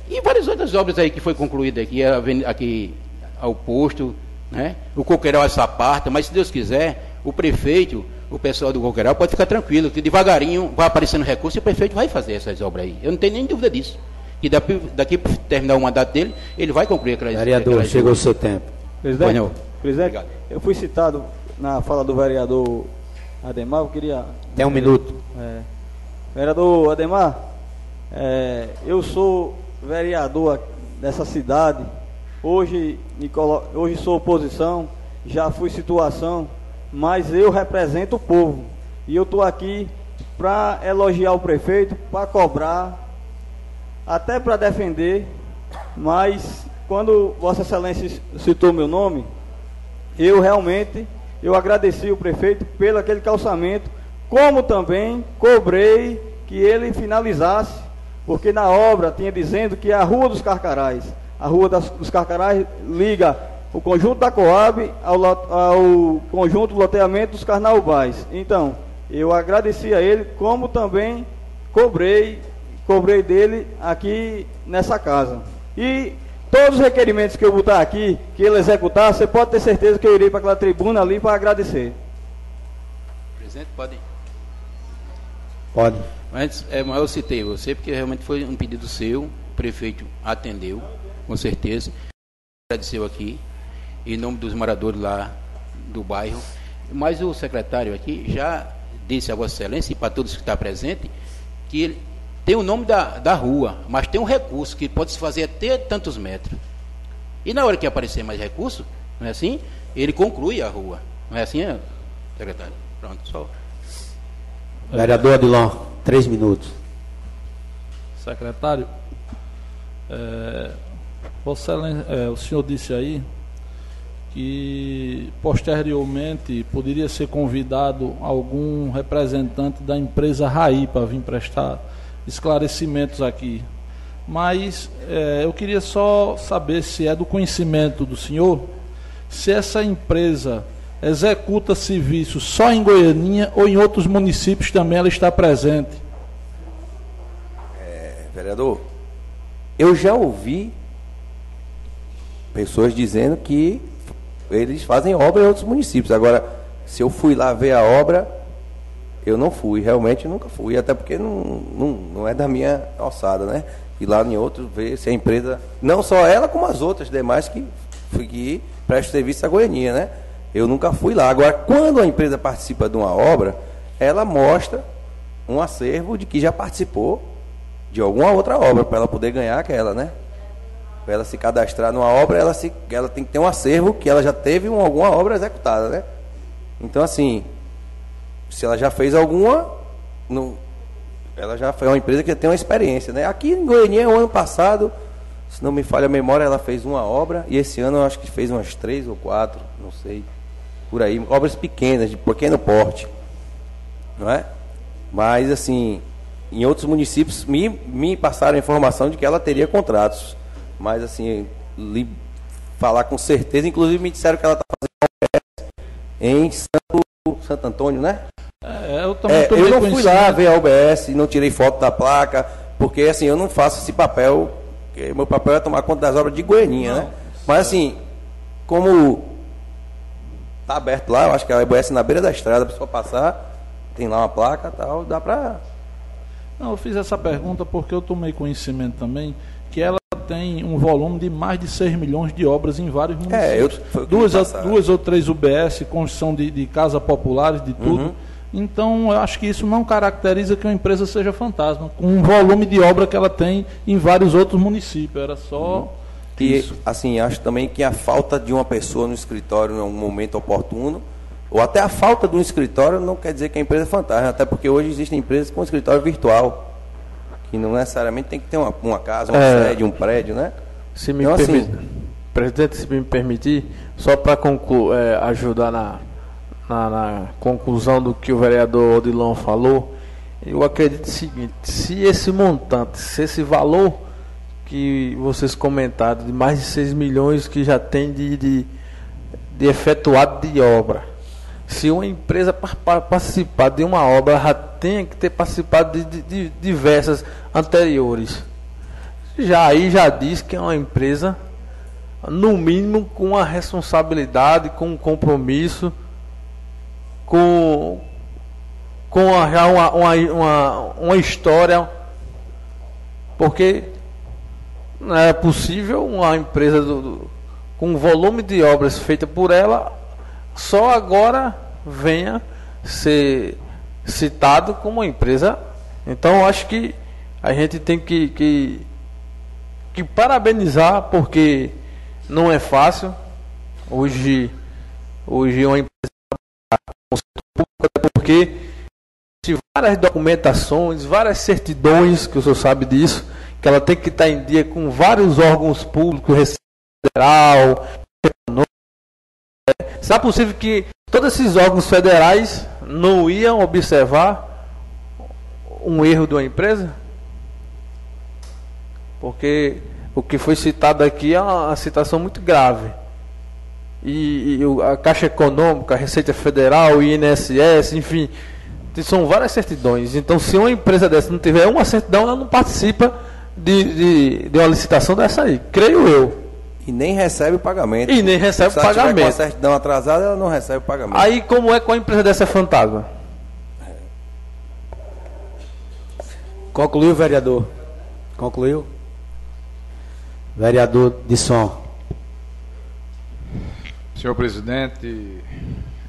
E várias outras obras aí que foi concluída aqui ao posto, né? O Coqueiral, essa parte, mas se Deus quiser, o prefeito, o pessoal do Coqueiral pode ficar tranquilo, que devagarinho vai aparecendo recurso e o prefeito vai fazer essas obras aí. Eu não tenho nem dúvida disso. Que daqui para terminar o mandato dele, ele vai concluir aquelas obras. Vereador, chegou o seu tempo. Presidente, eu fui citado na fala do vereador Ademar, eu queria... Tem um minuto. Vereador Ademar, eu sou vereador dessa cidade, hoje sou oposição, já fui situação, mas eu represento o povo, e eu estou aqui para elogiar o prefeito, para cobrar, até para defender, mas quando Vossa Excelência citou meu nome, eu agradeci o prefeito pelo aquele calçamento, como também cobrei que ele finalizasse, porque na obra tinha dizendo que é a Rua dos Carcarás. A Rua dos Carcarás liga o conjunto da Coab ao conjunto do loteamento dos Carnaubais. Então, eu agradeci a ele, como também cobrei dele aqui nessa casa. E todos os requerimentos que eu botar aqui, que ele executar, você pode ter certeza que eu irei para aquela tribuna ali para agradecer. Presidente, pode? Pode. Mas eu citei você porque realmente foi um pedido seu, o prefeito atendeu, com certeza, agradeceu aqui, em nome dos moradores lá do bairro, mas o secretário aqui já disse a Vossa Excelência e para todos que estão presentes, que ele tem o nome da rua, mas tem um recurso que pode se fazer até tantos metros. E na hora que aparecer mais recurso, não é assim? Ele conclui a rua. Não é assim, secretário? Pronto, só. Vereador Adilon, 3 minutos. Secretário, Vossa Excelência, o senhor disse aí que posteriormente poderia ser convidado algum representante da empresa RAI para vir prestar esclarecimentos aqui. Mas eu queria só saber se é do conhecimento do senhor, se essa empresa executa serviços só em Goianinha ou em outros municípios também ela está presente. Vereador, eu já ouvi pessoas dizendo que eles fazem obra em outros municípios. Agora, se eu fui lá ver a obra, eu não fui, realmente nunca fui, até porque não é da minha alçada, né? E lá em outros, ver se a empresa, não só ela, como as outras demais que prestam serviço à Goianinha, né? Eu nunca fui lá. Agora, quando a empresa participa de uma obra, ela mostra um acervo de que já participou de alguma outra obra, para ela poder ganhar aquela, né? Para ela se cadastrar numa obra, ela tem que ter um acervo que ela já teve alguma obra executada, né? Então, assim, se ela já fez alguma, ela já foi uma empresa que tem uma experiência, né? Aqui em Goiânia, o ano passado, se não me falha a memória, ela fez uma obra, e esse ano eu acho que fez umas 3 ou 4, não sei, por aí, obras pequenas, de pequeno porte. não é? Mas, assim, em outros municípios me passaram a informação de que ela teria contratos. Mas, assim, falar com certeza, inclusive me disseram que ela está fazendo em Santo Antônio, né? Eu não fui lá ver a UBS, não tirei foto da placa, porque, assim, eu não faço esse papel, meu papel é tomar conta das obras de Goianinha, né? Mas, assim, como está aberto lá, eu acho que a UBS na beira da estrada, a pessoa passar, tem lá uma placa e tal, dá para... Não, eu fiz essa pergunta porque eu tomei conhecimento também que ela tem um volume de mais de 6 milhões de obras em vários municípios. Duas ou três UBS, construção de casas populares, de tudo. Então, eu acho que isso não caracteriza que uma empresa seja fantasma, com um volume de obra que ela tem em vários outros municípios. Era só isso. E, assim, acho também que a falta de uma pessoa no escritório em um momento oportuno, ou até a falta de um escritório, não quer dizer que a empresa é fantasma, até porque hoje existem empresas com escritório virtual, que não necessariamente tem que ter uma casa, uma sede, um prédio, né? Se me presidente, se me permitir, só para ajudar na conclusão do que o vereador Odilon falou, eu acredito o seguinte: se esse montante, se esse valor que vocês comentaram, de mais de 6 milhões que já tem de efetuado de obra, se uma empresa participar de uma obra, já tem que ter participado de diversas anteriores. Já diz que é uma empresa, no mínimo, com uma responsabilidade, com um compromisso, com já uma história, porque não é possível uma empresa com um volume de obras feita por ela só agora venha ser citado como uma empresa. Então, acho que a gente tem que parabenizar, porque não é fácil hoje uma empresa pública, porque tem várias documentações, várias certidões, que o senhor sabe disso, que ela tem que estar em dia com vários órgãos públicos, Receita Federal, será possível que todos esses órgãos federais não iam observar um erro de uma empresa? Porque o que foi citado aqui é uma situação muito grave. E a Caixa Econômica, a Receita Federal, o INSS, enfim, são várias certidões. Então, se uma empresa dessa não tiver uma certidão, ela não participa de uma licitação dessa aí, creio eu. E nem recebe o pagamento. E nem recebe o pagamento. Se ela tiver com a certidão atrasada, ela não recebe o pagamento. Aí, como é que uma empresa dessa é fantasma? Concluiu, vereador? Concluiu? Vereador de som. Senhor presidente,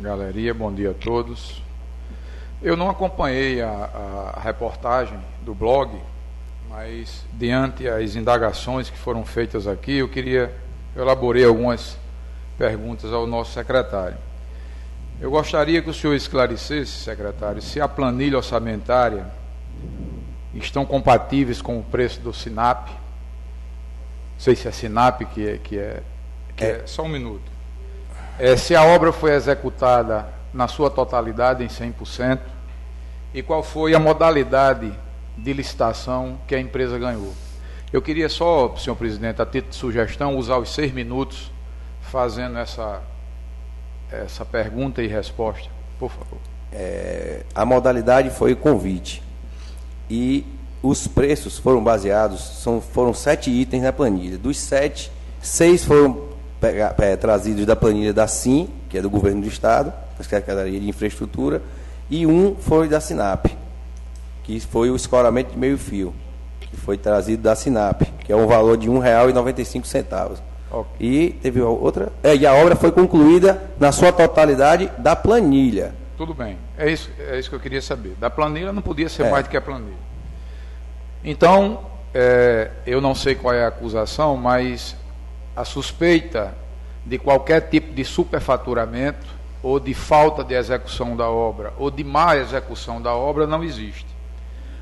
galeria, bom dia a todos. Eu não acompanhei a reportagem do blog, mas diante as indagações que foram feitas aqui, eu elaborei algumas perguntas ao nosso secretário. Eu gostaria que o senhor esclarecesse, secretário, se a planilha orçamentária estão compatíveis com o preço do SINAP. Não sei se é SINAP que é só um minuto. Se a obra foi executada na sua totalidade, em 100%, e qual foi a modalidade de licitação que a empresa ganhou. Eu queria só, senhor presidente, a título de sugestão, usar os 6 minutos fazendo essa pergunta e resposta, por favor. A modalidade foi o convite. E os preços foram baseados, foram 7 itens na planilha. Dos 7, 6 foram trazidos da planilha da SIM, que é do Governo do Estado, da Secretaria de Infraestrutura, e um foi da SINAP, que foi o escoramento de meio fio, que foi trazido da SINAP, que é um valor de R$ 1,95. Okay. E teve outra. E a obra foi concluída na sua totalidade da planilha. Tudo bem, é isso que eu queria saber. Da planilha não podia ser mais do que a planilha. Então, eu não sei qual é a acusação, mas a suspeita de qualquer tipo de superfaturamento, ou de falta de execução da obra, ou de má execução da obra, não existe.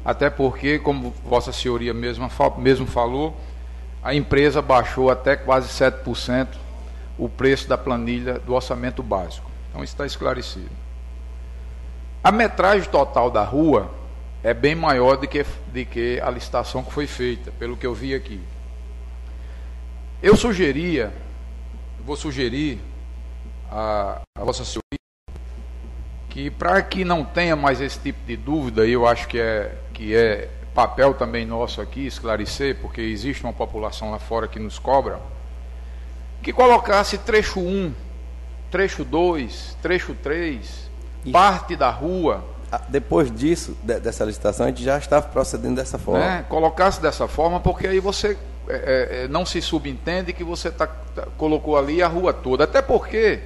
Até porque, como Vossa Senhoria mesmo falou, a empresa baixou até quase 7% o preço da planilha do orçamento básico. Então, isso está esclarecido. A metragem total da rua é bem maior do que a licitação que foi feita, pelo que eu vi aqui. Eu vou sugerir a Vossa Senhoria que, para que não tenha mais esse tipo de dúvida, eu acho que é papel também nosso aqui esclarecer, porque existe uma população lá fora que nos cobra, que colocasse trecho 1, trecho 2, trecho 3, parte da rua. Depois disso, dessa licitação, a gente já estava procedendo dessa forma. Né? Colocasse dessa forma, porque aí você não se subentende que você colocou ali a rua toda. Até porque,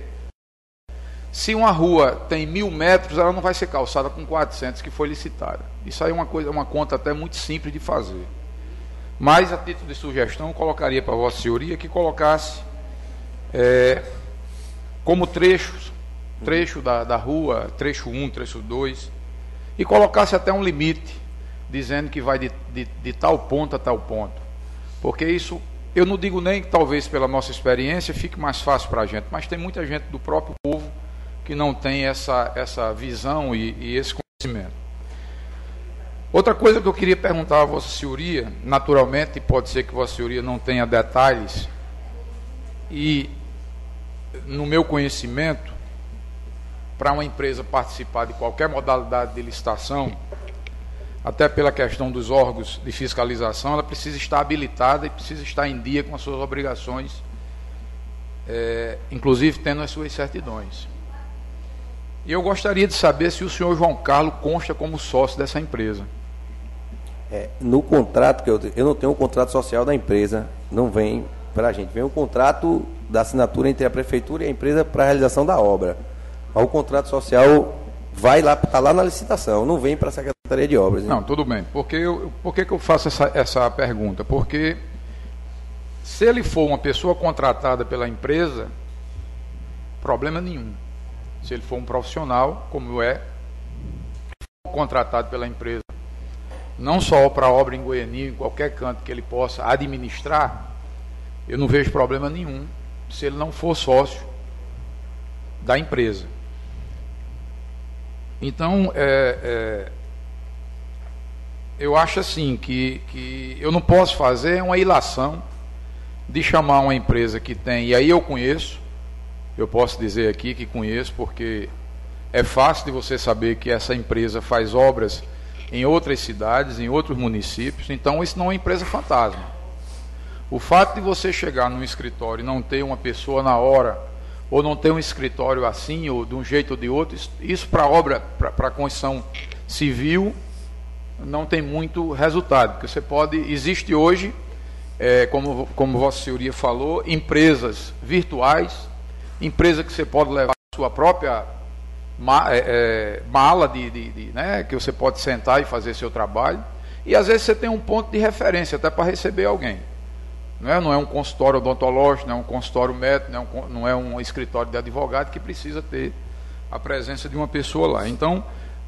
se uma rua tem 1.000 metros, ela não vai ser calçada com 400 que foi licitada. Isso aí é uma conta até muito simples de fazer. Mas, a título de sugestão, eu colocaria para a Vossa Senhoria que colocasse como trecho da rua, trecho 1, trecho 2, e colocasse até um limite, dizendo que vai de tal ponto a tal ponto. Porque isso, eu não digo nem que talvez pela nossa experiência fique mais fácil para a gente, mas tem muita gente do próprio povo que não tem essa visão e esse conhecimento. Outra coisa que eu queria perguntar a Vossa Senhoria, naturalmente pode ser que Vossa Senhoria não tenha detalhes, e no meu conhecimento, para uma empresa participar de qualquer modalidade de licitação, até pela questão dos órgãos de fiscalização, ela precisa estar habilitada e precisa estar em dia com as suas obrigações, inclusive tendo as suas certidões. E eu gostaria de saber se o senhor João Carlos consta como sócio dessa empresa. No contrato, eu não tenho o contrato social da empresa, não vem para a gente, vem o contrato da assinatura entre a prefeitura e a empresa para a realização da obra. Mas o contrato social está lá na licitação, não vem para a Secretaria de Obras. Hein? Não, tudo bem. Por que eu faço essa pergunta? Porque se ele for uma pessoa contratada pela empresa, problema nenhum. Se ele for um profissional, como contratado pela empresa, não só para obra em Goianinho, em qualquer canto que ele possa administrar, eu não vejo problema nenhum se ele não for sócio da empresa. Então, eu acho assim que eu não posso fazer uma ilação de chamar uma empresa que tem, e aí eu conheço, eu posso dizer aqui que conheço, porque é fácil de você saber que essa empresa faz obras em outras cidades, em outros municípios, então isso não é uma empresa fantasma. O fato de você chegar num escritório e não ter uma pessoa na hora, ou não ter um escritório assim, ou de um jeito ou de outro, isso para obra, para construção civil, não tem muito resultado, porque você pode, existe hoje, como Vossa Senhoria falou, empresas virtuais, empresa que você pode levar a sua própria mala né, que você pode sentar e fazer seu trabalho, e às vezes você tem um ponto de referência até para receber alguém. Não é um consultório odontológico, não é um consultório médico, não é um escritório de advogado que precisa ter a presença de uma pessoa lá. Então,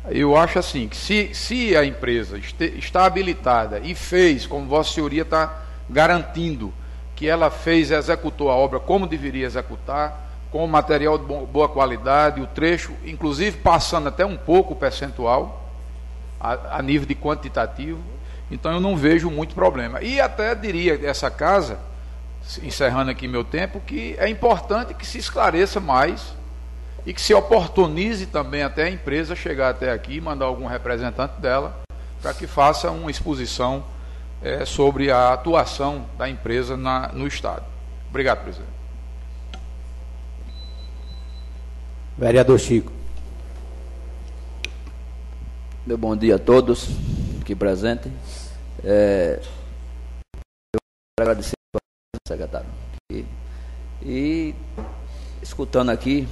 eu acho assim, que se a empresa está habilitada e fez, como Vossa Senhoria está garantindo, que ela executou a obra como deveria executar, com material de boa qualidade, o trecho, inclusive passando até um pouco o percentual, a nível de quantitativo, então eu não vejo muito problema. E até diria essa casa, encerrando aqui meu tempo, que é importante que se esclareça mais e que se oportunize também até a empresa chegar até aqui, mandar algum representante dela, para que faça uma exposição sobre a atuação da empresa no Estado. Obrigado, presidente. Vereador Chico. Meu bom dia a todos aqui presentes. Eu quero agradecer ao secretário. E escutando aqui,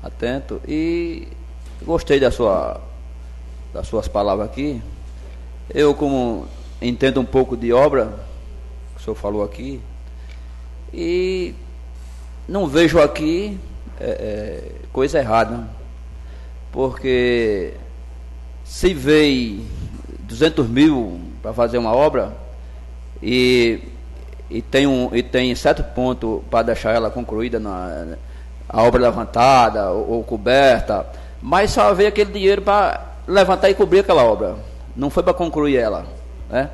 atento, e gostei das suas palavras aqui. Eu, como entendo um pouco de obra, que o senhor falou aqui, e não vejo aqui coisa errada, porque se veio 200 mil para fazer uma obra e tem 7 pontos para deixar ela concluída, a obra levantada ou coberta, mas só veio aquele dinheiro para levantar e cobrir aquela obra, não foi para concluir ela, né?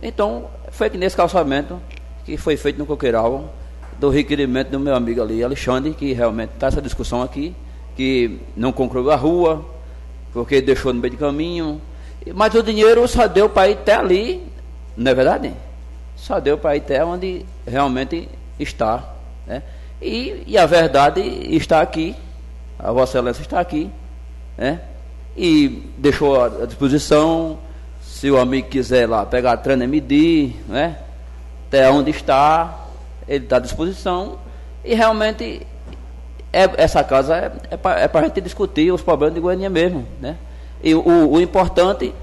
Então, foi que nesse calçamento que foi feito no Coqueiral, do requerimento do meu amigo ali, Alexandre, que realmente está essa discussão aqui, que não concluiu a rua, porque deixou no meio de caminho, mas o dinheiro só deu para ir até ali, não é verdade? Só deu para ir até onde realmente está, né? E a verdade está aqui, a Vossa Excelência está aqui, né? E deixou à disposição, se o amigo quiser lá pegar a trena e medir, né? Até onde está, ele está à disposição, e realmente essa casa é para a gente discutir os problemas de Goiânia mesmo, né? E o importante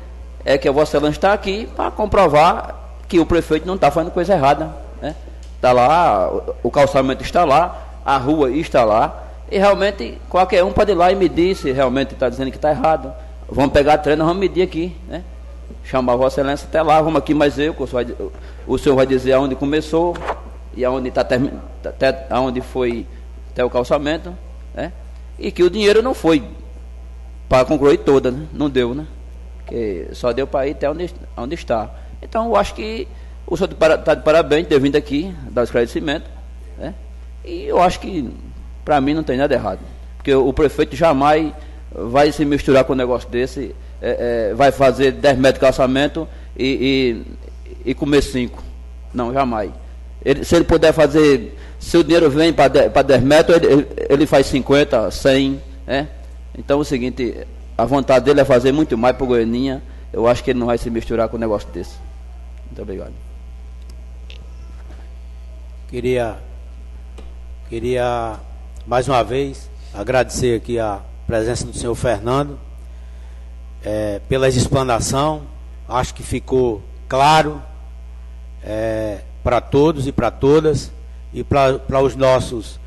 é que a Vossa Excelência está aqui para comprovar que o prefeito não está fazendo coisa errada, né? Está lá, o calçamento está lá, a rua está lá, e realmente qualquer um pode ir lá e medir se realmente está dizendo que está errado. Vamos pegar a trena, vamos medir aqui, né? Chamar a Vossa Excelência até lá, vamos aqui mais eu, que o senhor vai dizer aonde começou e aonde está até aonde foi até o calçamento, né? E que o dinheiro não foi para concluir toda, né? Não deu, né? Que só deu para ir até onde está. Então eu acho que o senhor está de parabéns ter vindo aqui dar o esclarecimento, né? E eu acho que para mim não tem nada errado, porque o prefeito jamais vai se misturar com um negócio desse, vai fazer 10 metros de calçamento e comer 5. Não, jamais. Se ele puder fazer, se o dinheiro vem para 10 metros, ele faz 50, 100, né? Então é o seguinte, a vontade dele é fazer muito mais para o Goianinha. Eu acho que ele não vai se misturar com um negócio desse. Muito obrigado. Queria mais uma vez agradecer aqui a presença do senhor Fernando, pela explanação. Acho que ficou claro para todos e para todas, e para os nossos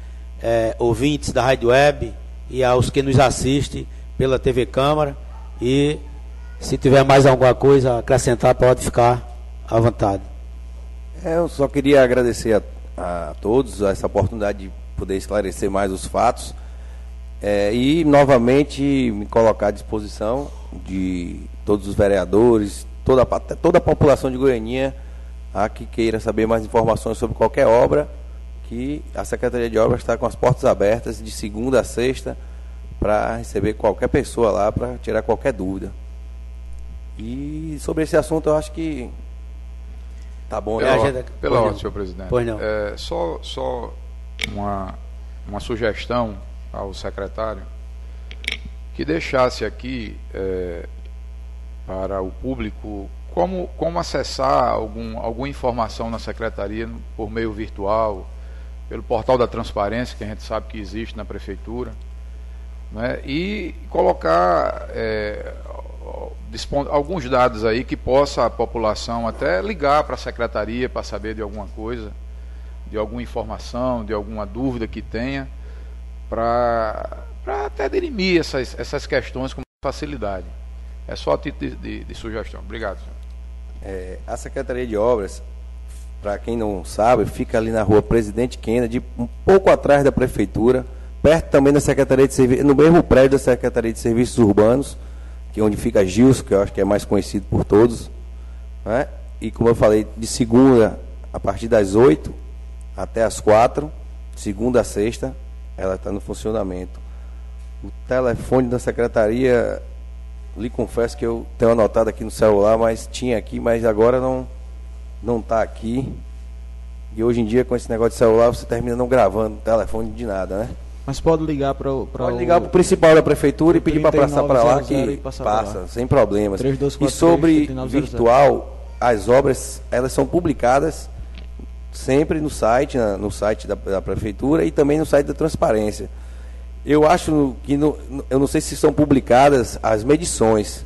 ouvintes da Rádio Web e aos que nos assistem pela TV Câmara. E se tiver mais alguma coisa a acrescentar, pode ficar à vontade. Eu só queria agradecer a todos essa oportunidade de poder esclarecer mais os fatos, e novamente me colocar à disposição de todos os vereadores, toda a população de Goianinha, a que queira saber mais informações sobre qualquer obra, que a Secretaria de Obras está com as portas abertas de segunda a sexta para receber qualquer pessoa lá para tirar qualquer dúvida. E sobre esse assunto eu acho que tá bom. Pela ordem, senhor presidente. Pois não. Só uma sugestão ao secretário, que deixasse aqui para o público como acessar alguma informação na secretaria por meio virtual, pelo portal da transparência, que a gente sabe que existe na prefeitura, né? E colocar alguns dados aí que possa a população até ligar para a secretaria para saber de alguma coisa, de alguma informação, de alguma dúvida que tenha, para até dirimir essas questões com facilidade. É só a título de sugestão. Obrigado, senhor. A Secretaria de Obras, para quem não sabe, fica ali na rua Presidente Kennedy, um pouco atrás da prefeitura, perto também da Secretaria de Serviços, no mesmo prédio da Secretaria de Serviços Urbanos, que é onde fica Gilson, que eu acho que é mais conhecido por todos, né? E como eu falei, de segunda a partir das 8 até as 4, segunda a sexta, ela está no funcionamento. O telefone da secretaria, lhe confesso que eu tenho anotado aqui no celular, mas tinha aqui, mas agora não está aqui. E hoje em dia, com esse negócio de celular, você termina não gravando o telefone de nada, né? Mas pode ligar para o... Pode ligar para o principal da prefeitura e pedir para passar para lá, que passa, sem problemas. 3243, e sobre 7900. virtual, as obras, elas são publicadas sempre no site, no site da prefeitura e também no site da transparência. Eu acho que, eu não sei se são publicadas as medições,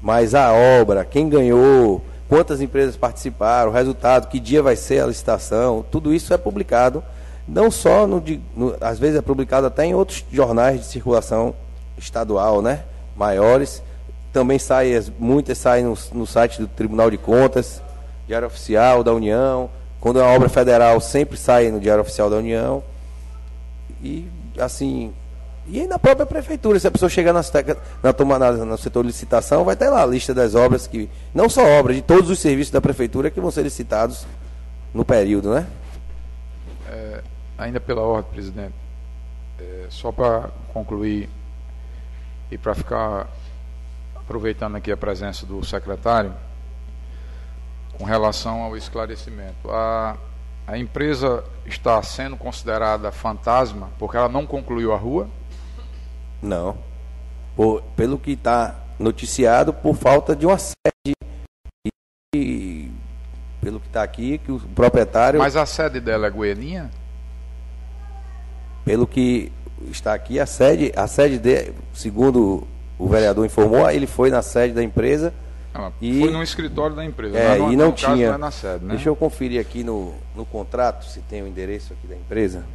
mas a obra, quem ganhou, quantas empresas participaram, o resultado, que dia vai ser a licitação, tudo isso é publicado. Não só, às vezes é publicado até em outros jornais de circulação estadual, né, maiores. Também muitas saem no site do Tribunal de Contas, Diário Oficial da União. Quando é uma obra federal, sempre sai no Diário Oficial da União. E, assim, E aí na própria prefeitura, se a pessoa chegar no setor de licitação, vai ter lá a lista das obras que, não só obras, de todos os serviços da prefeitura que vão ser licitados no período, né? Ainda pela ordem, presidente, só para concluir e para ficar aproveitando aqui a presença do secretário, com relação ao esclarecimento, a empresa está sendo considerada fantasma porque ela não concluiu a rua? Não. Pelo que está noticiado, por falta de uma sede. E pelo que está aqui, que o proprietário... Mas a sede dela é Goianinha? Pelo que está aqui, a sede de, segundo o vereador informou, ele foi na sede da empresa... Foi no escritório da empresa, e não tinha. Caso, não é na sede, né? Deixa eu conferir aqui no contrato se tem o endereço aqui da empresa.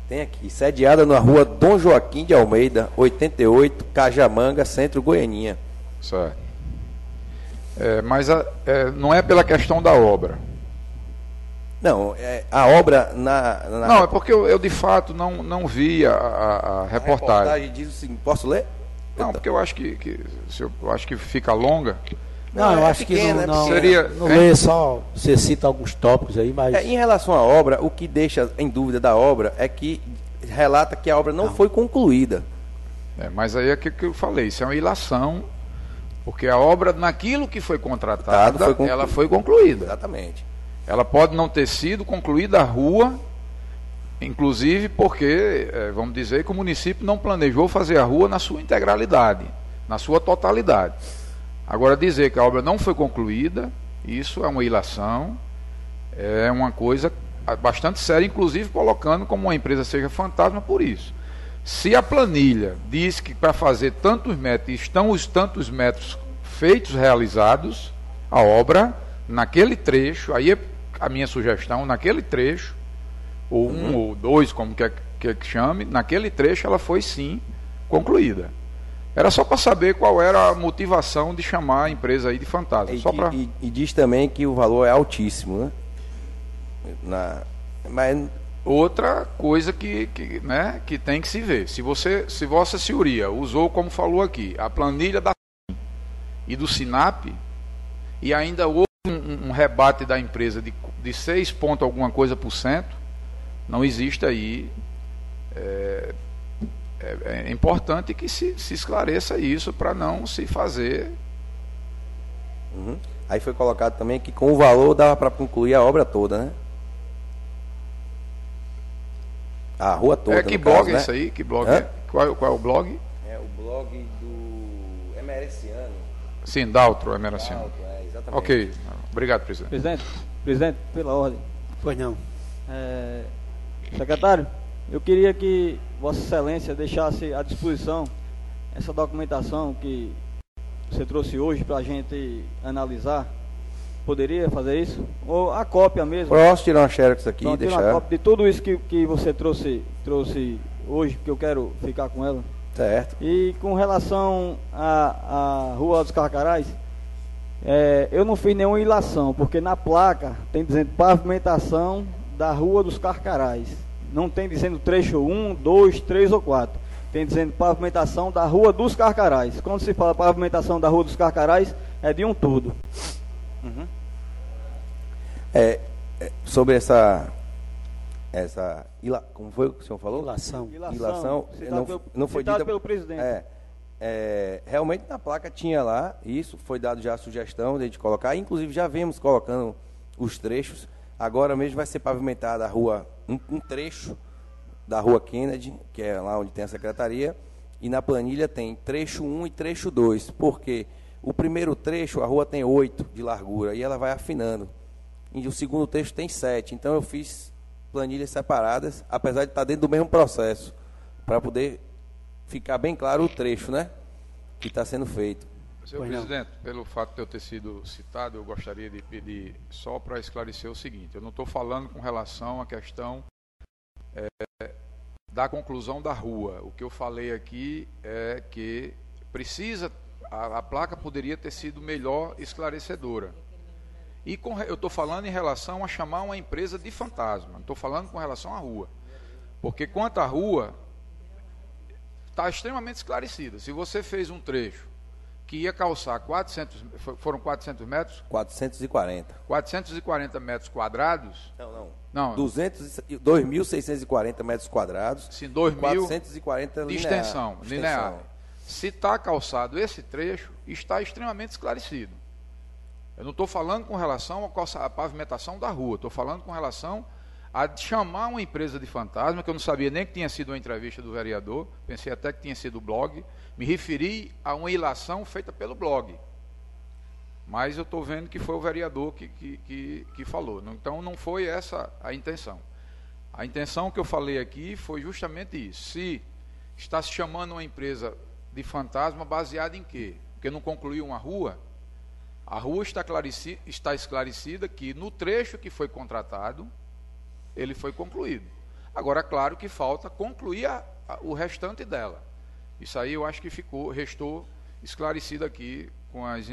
Tem aqui, sediada na rua Dom Joaquim de Almeida, 88, Cajamanga, Centro, Goianinha. Certo. Mas não é pela questão da obra. Não, a obra Não, é porque eu de fato não vi a reportagem. A reportagem diz assim, posso ler? Não, porque eu acho que eu acho que fica longa. Não, eu acho que não seria. Não lê só, você cita alguns tópicos aí, mas. Em relação à obra, o que deixa em dúvida da obra é que relata que a obra não foi concluída. Mas aí é que eu falei, isso é uma ilação, porque a obra, naquilo que foi contratada, ela foi concluída. Exatamente. Ela pode não ter sido concluída a rua. Inclusive porque, vamos dizer que o município não planejou fazer a rua na sua integralidade, na sua totalidade. Agora, dizer que a obra não foi concluída, isso é uma ilação, é uma coisa bastante séria, inclusive colocando como uma empresa seja fantasma por isso. Se a planilha diz que para fazer tantos metros, estão os tantos metros feitos, realizados, a obra, naquele trecho, aí é a minha sugestão, naquele trecho, ou um ou dois, como quer que chame, naquele trecho ela foi sim concluída. Era só para saber qual era a motivação de chamar a empresa aí de fantasma. E diz também que o valor é altíssimo, né? Mas outra coisa que tem que se ver. Se Vossa Senhoria usou, como falou aqui, a planilha da e do SINAP, e ainda houve um rebate da empresa de 6 ponto alguma coisa por cento, não existe aí. É importante que se esclareça isso para não se fazer. Aí foi colocado também que com o valor dava para concluir a obra toda, né? A rua toda. Que blog é isso aí? Que blog é? Qual é o blog? É o blog do Emereciano. Sim, Daltro Emereciano. Exatamente. Ok, obrigado, presidente. Presidente, pela ordem. Pois não. Secretário, eu queria que Vossa Excelência deixasse à disposição essa documentação que você trouxe hoje para a gente analisar. Poderia fazer isso? Ou a cópia mesmo? Posso tirar uma xerox aqui e deixar? Uma cópia de tudo isso que você trouxe hoje, que eu quero ficar com ela. Certo. E com relação à Rua dos Carcarás, eu não fiz nenhuma ilação, porque na placa tem dizendo pavimentação da Rua dos Carcarás. Não tem dizendo trecho 1, 2, 3 ou 4. Tem dizendo pavimentação da Rua dos Carcarás. Quando se fala pavimentação da Rua dos Carcarás, é de um todo. Sobre como foi o que o senhor falou? Ilação não foi dita pelo presidente. Realmente na placa tinha lá, isso foi dado já a sugestão de a gente colocar, inclusive já vemos colocando os trechos. Agora mesmo vai ser pavimentada a rua, um trecho da Rua Kennedy, que é lá onde tem a secretaria, e na planilha tem trecho 1 e trecho 2, porque o primeiro trecho, a rua tem 8 de largura, e ela vai afinando. E o segundo trecho tem 7, então eu fiz planilhas separadas, apesar de estar dentro do mesmo processo, para poder ficar bem claro o trecho, né, que está sendo feito. Senhor presidente, pelo fato de eu ter sido citado, eu gostaria de pedir só para esclarecer o seguinte: eu não estou falando com relação à questão da conclusão da rua. O que eu falei aqui é que a placa poderia ter sido melhor esclarecedora. E eu estou falando em relação a chamar uma empresa de fantasma, não estou falando com relação à rua. Porque quanto à rua, está extremamente esclarecida. Se você fez um trecho que ia calçar 400, foram 400 metros? 440. 440 metros quadrados? Não. 2.640 metros quadrados. Sim, 2.000 de extensão linear. Se está calçado esse trecho, está extremamente esclarecido. Eu não estou falando com relação à pavimentação da rua, estou falando com relação a chamar uma empresa de fantasma, que eu não sabia nem que tinha sido uma entrevista do vereador, pensei até que tinha sido o blog, me referi a uma ilação feita pelo blog. Mas eu estou vendo que foi o vereador que falou. Então não foi essa a intenção. A intenção que eu falei aqui foi justamente isso. Se está se chamando uma empresa de fantasma baseada em quê? Porque não concluiu uma rua. A rua está esclarecida que no trecho que foi contratado, ele foi concluído. Agora, claro que falta concluir o restante dela. Isso aí eu acho que restou esclarecido aqui com as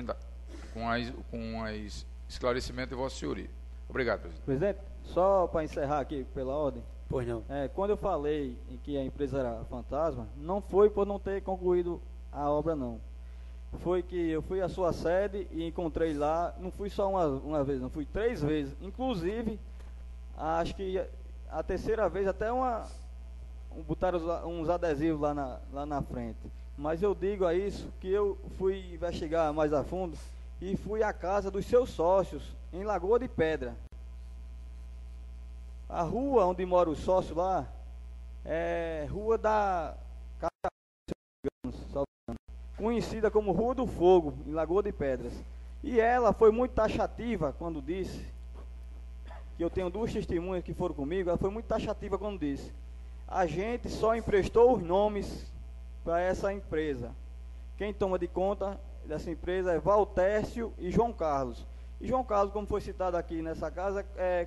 esclarecimentos de Vossa Senhoria. Obrigado, presidente. Presidente, só para encerrar aqui pela ordem. Pois não. Quando eu falei em que a empresa era fantasma, não foi por não ter concluído a obra, não. Foi que eu fui à sua sede e encontrei lá, não fui só uma vez, não, fui 3 vezes. Inclusive, acho que a terceira vez até botaram uns adesivos lá na frente. Mas eu digo a isso que eu fui investigar mais a fundo e fui à casa dos seus sócios, em Lagoa de Pedra. A rua onde mora o sócio lá é Rua da conhecida como Rua do Fogo, em Lagoa de Pedras. E ela foi muito taxativa quando disse, que eu tenho 2 testemunhas que foram comigo, ela foi muito taxativa quando disse: a gente só emprestou os nomes para essa empresa. Quem toma de conta dessa empresa é Valtércio e João Carlos. E João Carlos, como foi citado aqui nessa casa, é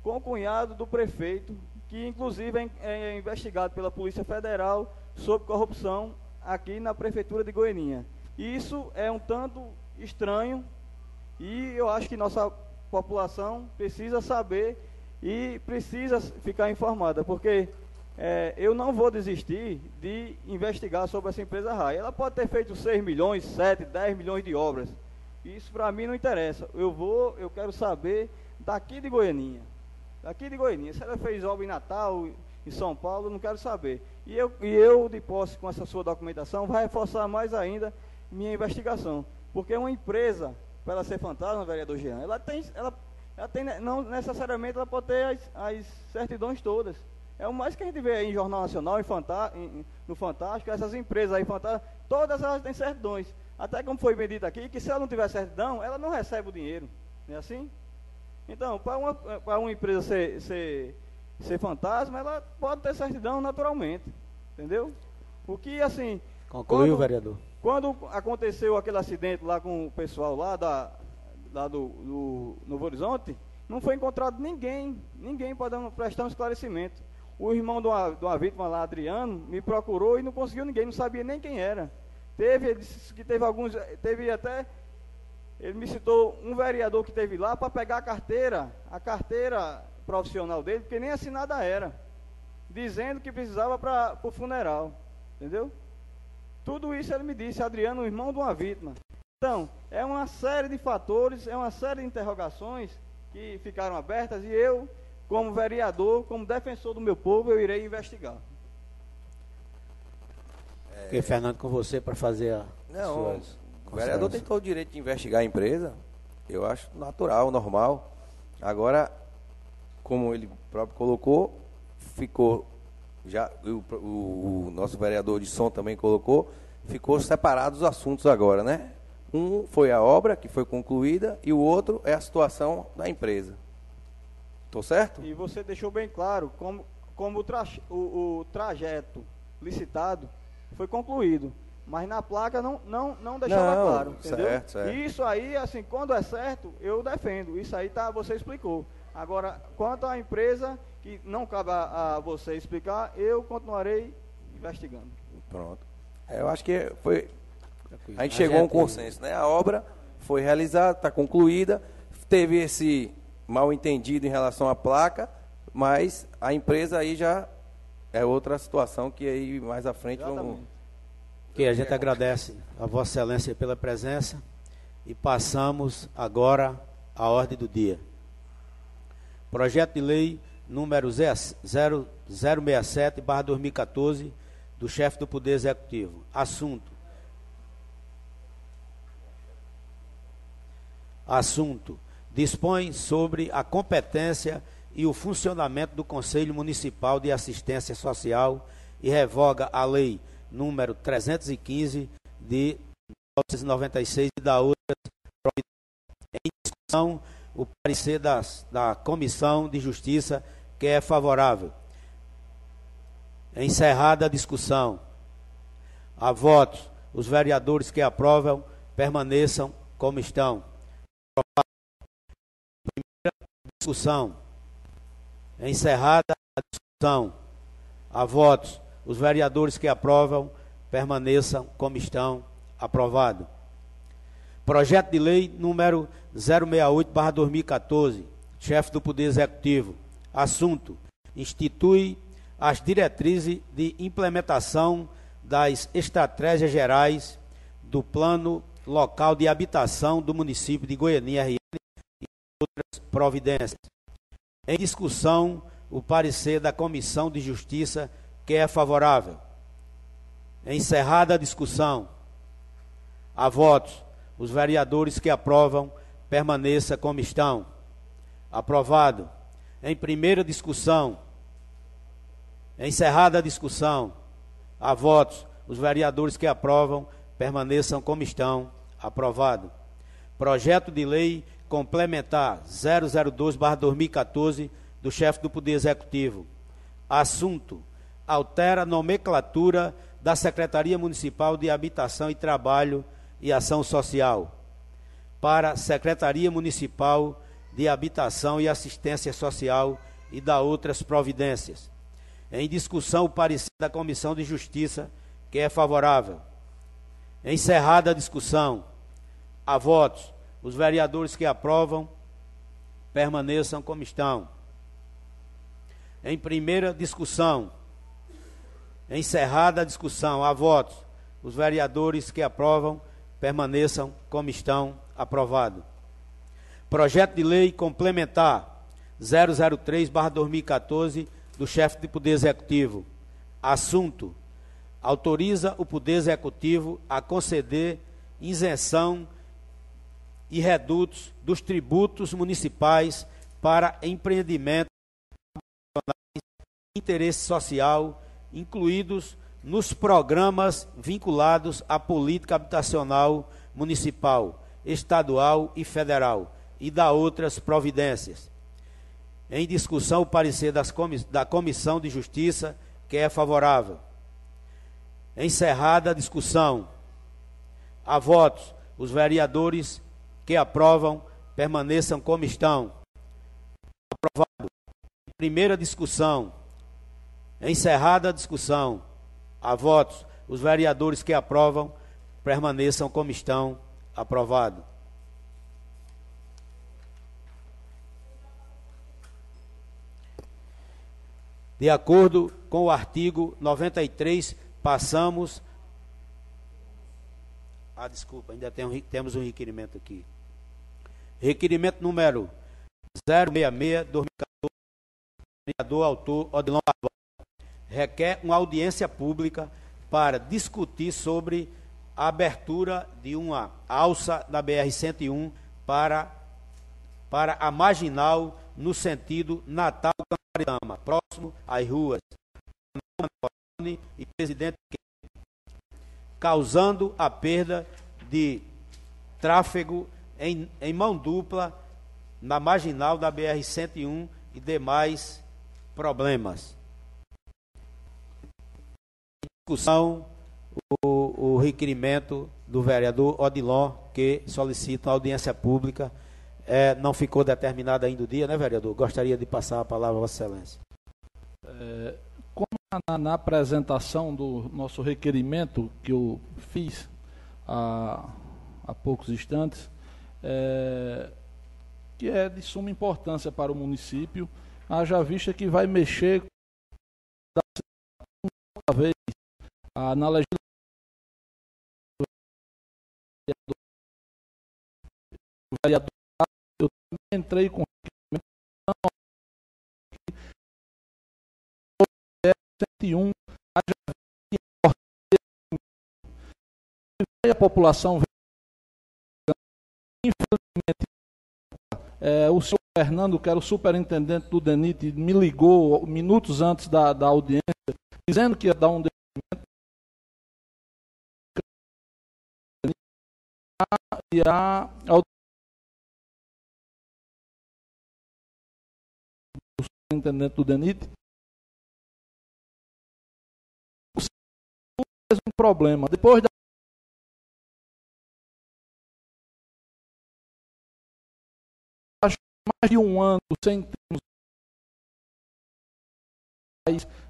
concunhado do prefeito, que inclusive é investigado pela Polícia Federal sobre corrupção aqui na Prefeitura de Goianinha. Isso é um tanto estranho e eu acho que nossa população precisa saber e precisa ficar informada, porque eu não vou desistir de investigar sobre essa empresa RAI. Ela pode ter feito 6 milhões, 7, 10 milhões de obras. Isso para mim não interessa. Eu quero saber daqui de Goianinha. Daqui de Goianinha. Se ela fez obra em Natal, em São Paulo, eu não quero saber. E eu, de posse com essa sua documentação, vai reforçar mais ainda minha investigação. Porque uma empresa, para ela ser fantasma, vereador Jean, ela tem, não necessariamente ela pode ter as certidões todas. É o mais que a gente vê aí em Jornal Nacional, no Fantástico, essas empresas aí, todas elas têm certidões. Até como foi vendido aqui, que se ela não tiver certidão, ela não recebe o dinheiro. Não é assim? Então, para uma empresa ser fantasma, ela pode ter certidão naturalmente, entendeu? O que, assim... Concluiu, vereador. Quando aconteceu aquele acidente lá com o pessoal lá do Novo Horizonte, não foi encontrado ninguém para prestar um esclarecimento. O irmão de uma vítima lá, Adriano, me procurou e não conseguiu ninguém, não sabia nem quem era. Ele disse que teve até... Ele me citou um vereador que teve lá para pegar a carteira profissional dele, porque nem assinada era, dizendo que precisava para o funeral, entendeu? Tudo isso ele me disse, Adriano, o irmão de uma vítima. Então, é uma série de fatores, é uma série de interrogações que ficaram abertas e eu, como vereador, como defensor do meu povo, eu irei investigar. Fiquei, Fernando, com você para fazer suas... O vereador tem todo o direito de investigar a empresa, eu acho natural, normal. Agora, como ele próprio colocou, ficou, já o nosso vereador de som também colocou, ficou separados os assuntos agora, né? Um foi a obra que foi concluída e o outro é a situação da empresa. Estou certo? E você deixou bem claro como o trajeto licitado foi concluído. Mas na placa não deixava claro, entendeu? Certo. Isso aí, assim, quando é certo, eu defendo. Isso aí você explicou. Agora, quanto à empresa, que não cabe a você explicar, eu continuarei investigando. Pronto. Eu acho que foi... A gente chegou a um consenso, né? A obra foi realizada, está concluída, teve esse mal entendido em relação à placa, mas a empresa aí já é outra situação que aí mais à frente vamos... Que a gente agradece a Vossa Excelência pela presença e passamos agora à ordem do dia. Projeto de Lei número 067/2014 do chefe do Poder Executivo. Assunto: dispõe sobre a competência e o funcionamento do Conselho Municipal de Assistência Social e revoga a Lei número 315 de 1996 e da outra. Em discussão, o parecer da Comissão de Justiça, que é favorável. Encerrada a discussão. A votos, os vereadores que aprovam permaneçam como estão. Primeira discussão. Encerrada a discussão. A votos, os vereadores que aprovam permaneçam como estão. Aprovado. Projeto de Lei número 068/2014, chefe do Poder Executivo. Assunto: institui as diretrizes de implementação das estratégias gerais do Plano Local de Habitação do município de Goianinha, RN, e outras providências. Em discussão, o parecer da Comissão de Justiça, que é favorável. Encerrada a discussão. A votos, os vereadores que aprovam permaneça como estão. Aprovado. Em primeira discussão. Encerrada a discussão. A votos, os vereadores que aprovam permaneçam como estão. Aprovado. Projeto de Lei complementar 002/2014 do chefe do Poder Executivo. Assunto: altera a nomenclatura da Secretaria Municipal de Habitação e Trabalho e Ação Social para Secretaria Municipal de Habitação e Assistência Social e da outras providências. Em discussão, o parecer da Comissão de Justiça, que é favorável. Encerrada a discussão. A votos, os vereadores que aprovam permaneçam como estão. Em primeira discussão. Encerrada a discussão. A votos, os vereadores que aprovam permaneçam como estão. Aprovado. Projeto de Lei complementar 003/2014 do chefe de Poder Executivo. Assunto: autoriza o Poder Executivo a conceder isenção e redutos dos tributos municipais para empreendimentos de interesse social, incluídos nos programas vinculados à política habitacional municipal, estadual e federal, e da outras providências. Em discussão, o parecer da Comissão de Justiça, que é favorável. Encerrada a discussão. A votos, os vereadores que aprovam permaneçam como estão. Aprovado. Primeira discussão. Encerrada a discussão. A votos, os vereadores que aprovam permaneçam como estão. Aprovado. De acordo com o artigo 93, passamos... desculpa, ainda temos um requerimento aqui. Requerimento número 066/2014, vereador autor Odilon Barbosa, requer uma audiência pública para discutir sobre a abertura de uma alça da BR-101 para a marginal no sentido Natal-Camparitama, próximo às ruas e Presidente, causando a perda de tráfego em mão dupla na marginal da BR-101 e demais problemas. Em discussão, o requerimento do vereador Odilon, que solicita uma audiência pública. Não ficou determinado ainda o dia, né, vereador? Gostaria de passar a palavra a Vossa Excelência. Como na apresentação do nosso requerimento, que eu fiz há poucos instantes, que é de suma importância para o município, haja vista que vai mexer vez, na legislação, o vereador, eu também entrei com o 101, a população, infelizmente, o senhor Fernando, que era o superintendente do DENIT, me ligou minutos antes da audiência, dizendo que ia dar um depoimento. E a o superintendente do DENIT fez um problema. Depois da mais de um ano sem termos,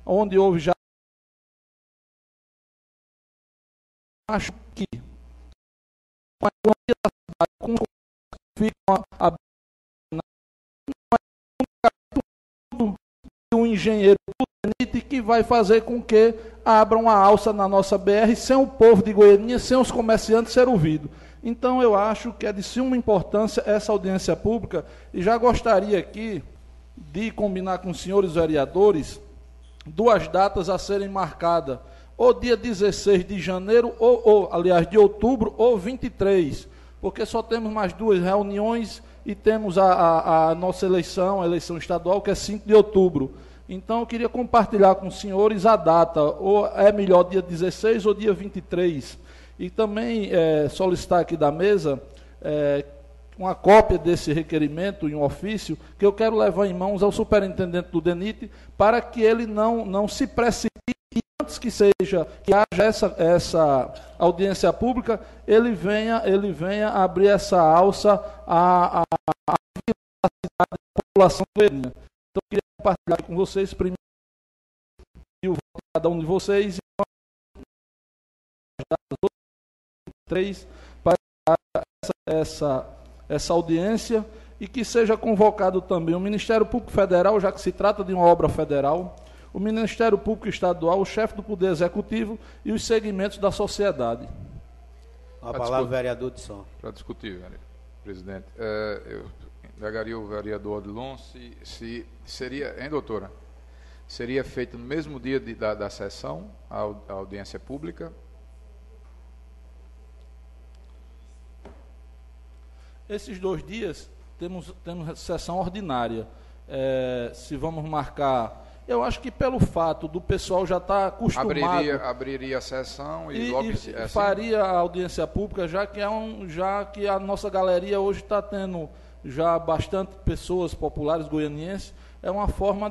onde houve já, acho que com a economia da cidade, com ficam um engenheiro do DENIT que vai fazer com que abram uma alça na nossa BR sem o povo de Goiânia, sem os comerciantes ser ouvidos. Então, eu acho que é de suma importância essa audiência pública e já gostaria aqui de combinar com os senhores vereadores 2 datas a serem marcadas, ou dia 16 de janeiro, aliás, de outubro, ou 23, porque só temos mais 2 reuniões e temos a nossa eleição, a eleição estadual, que é 5 de outubro. Então, eu queria compartilhar com os senhores a data, ou é melhor dia 16 ou dia 23. E também solicitar aqui da mesa uma cópia desse requerimento em um ofício, que eu quero levar em mãos ao superintendente do DENIT, para que ele não se precipite e antes que haja essa audiência pública, ele venha abrir essa alça à população goiana. Então, eu queria compartilhar com vocês primeiro o voto de cada um de vocês e para essa audiência e que seja convocado também o Ministério Público Federal, já que se trata de uma obra federal, o Ministério Público Estadual, o chefe do Poder Executivo e os segmentos da sociedade. A palavra, vereador de som. Para discutir, presidente. Eu indagaria o vereador Odilon se seria, hein, doutora? Seria feito no mesmo dia da sessão, a audiência pública? Esses 2 dias temos sessão ordinária. Se vamos marcar, eu acho que pelo fato do pessoal já estar acostumado, abriria a sessão e logo faria a audiência pública, já que a nossa galeria hoje está tendo já bastante pessoas populares goianienses. É uma forma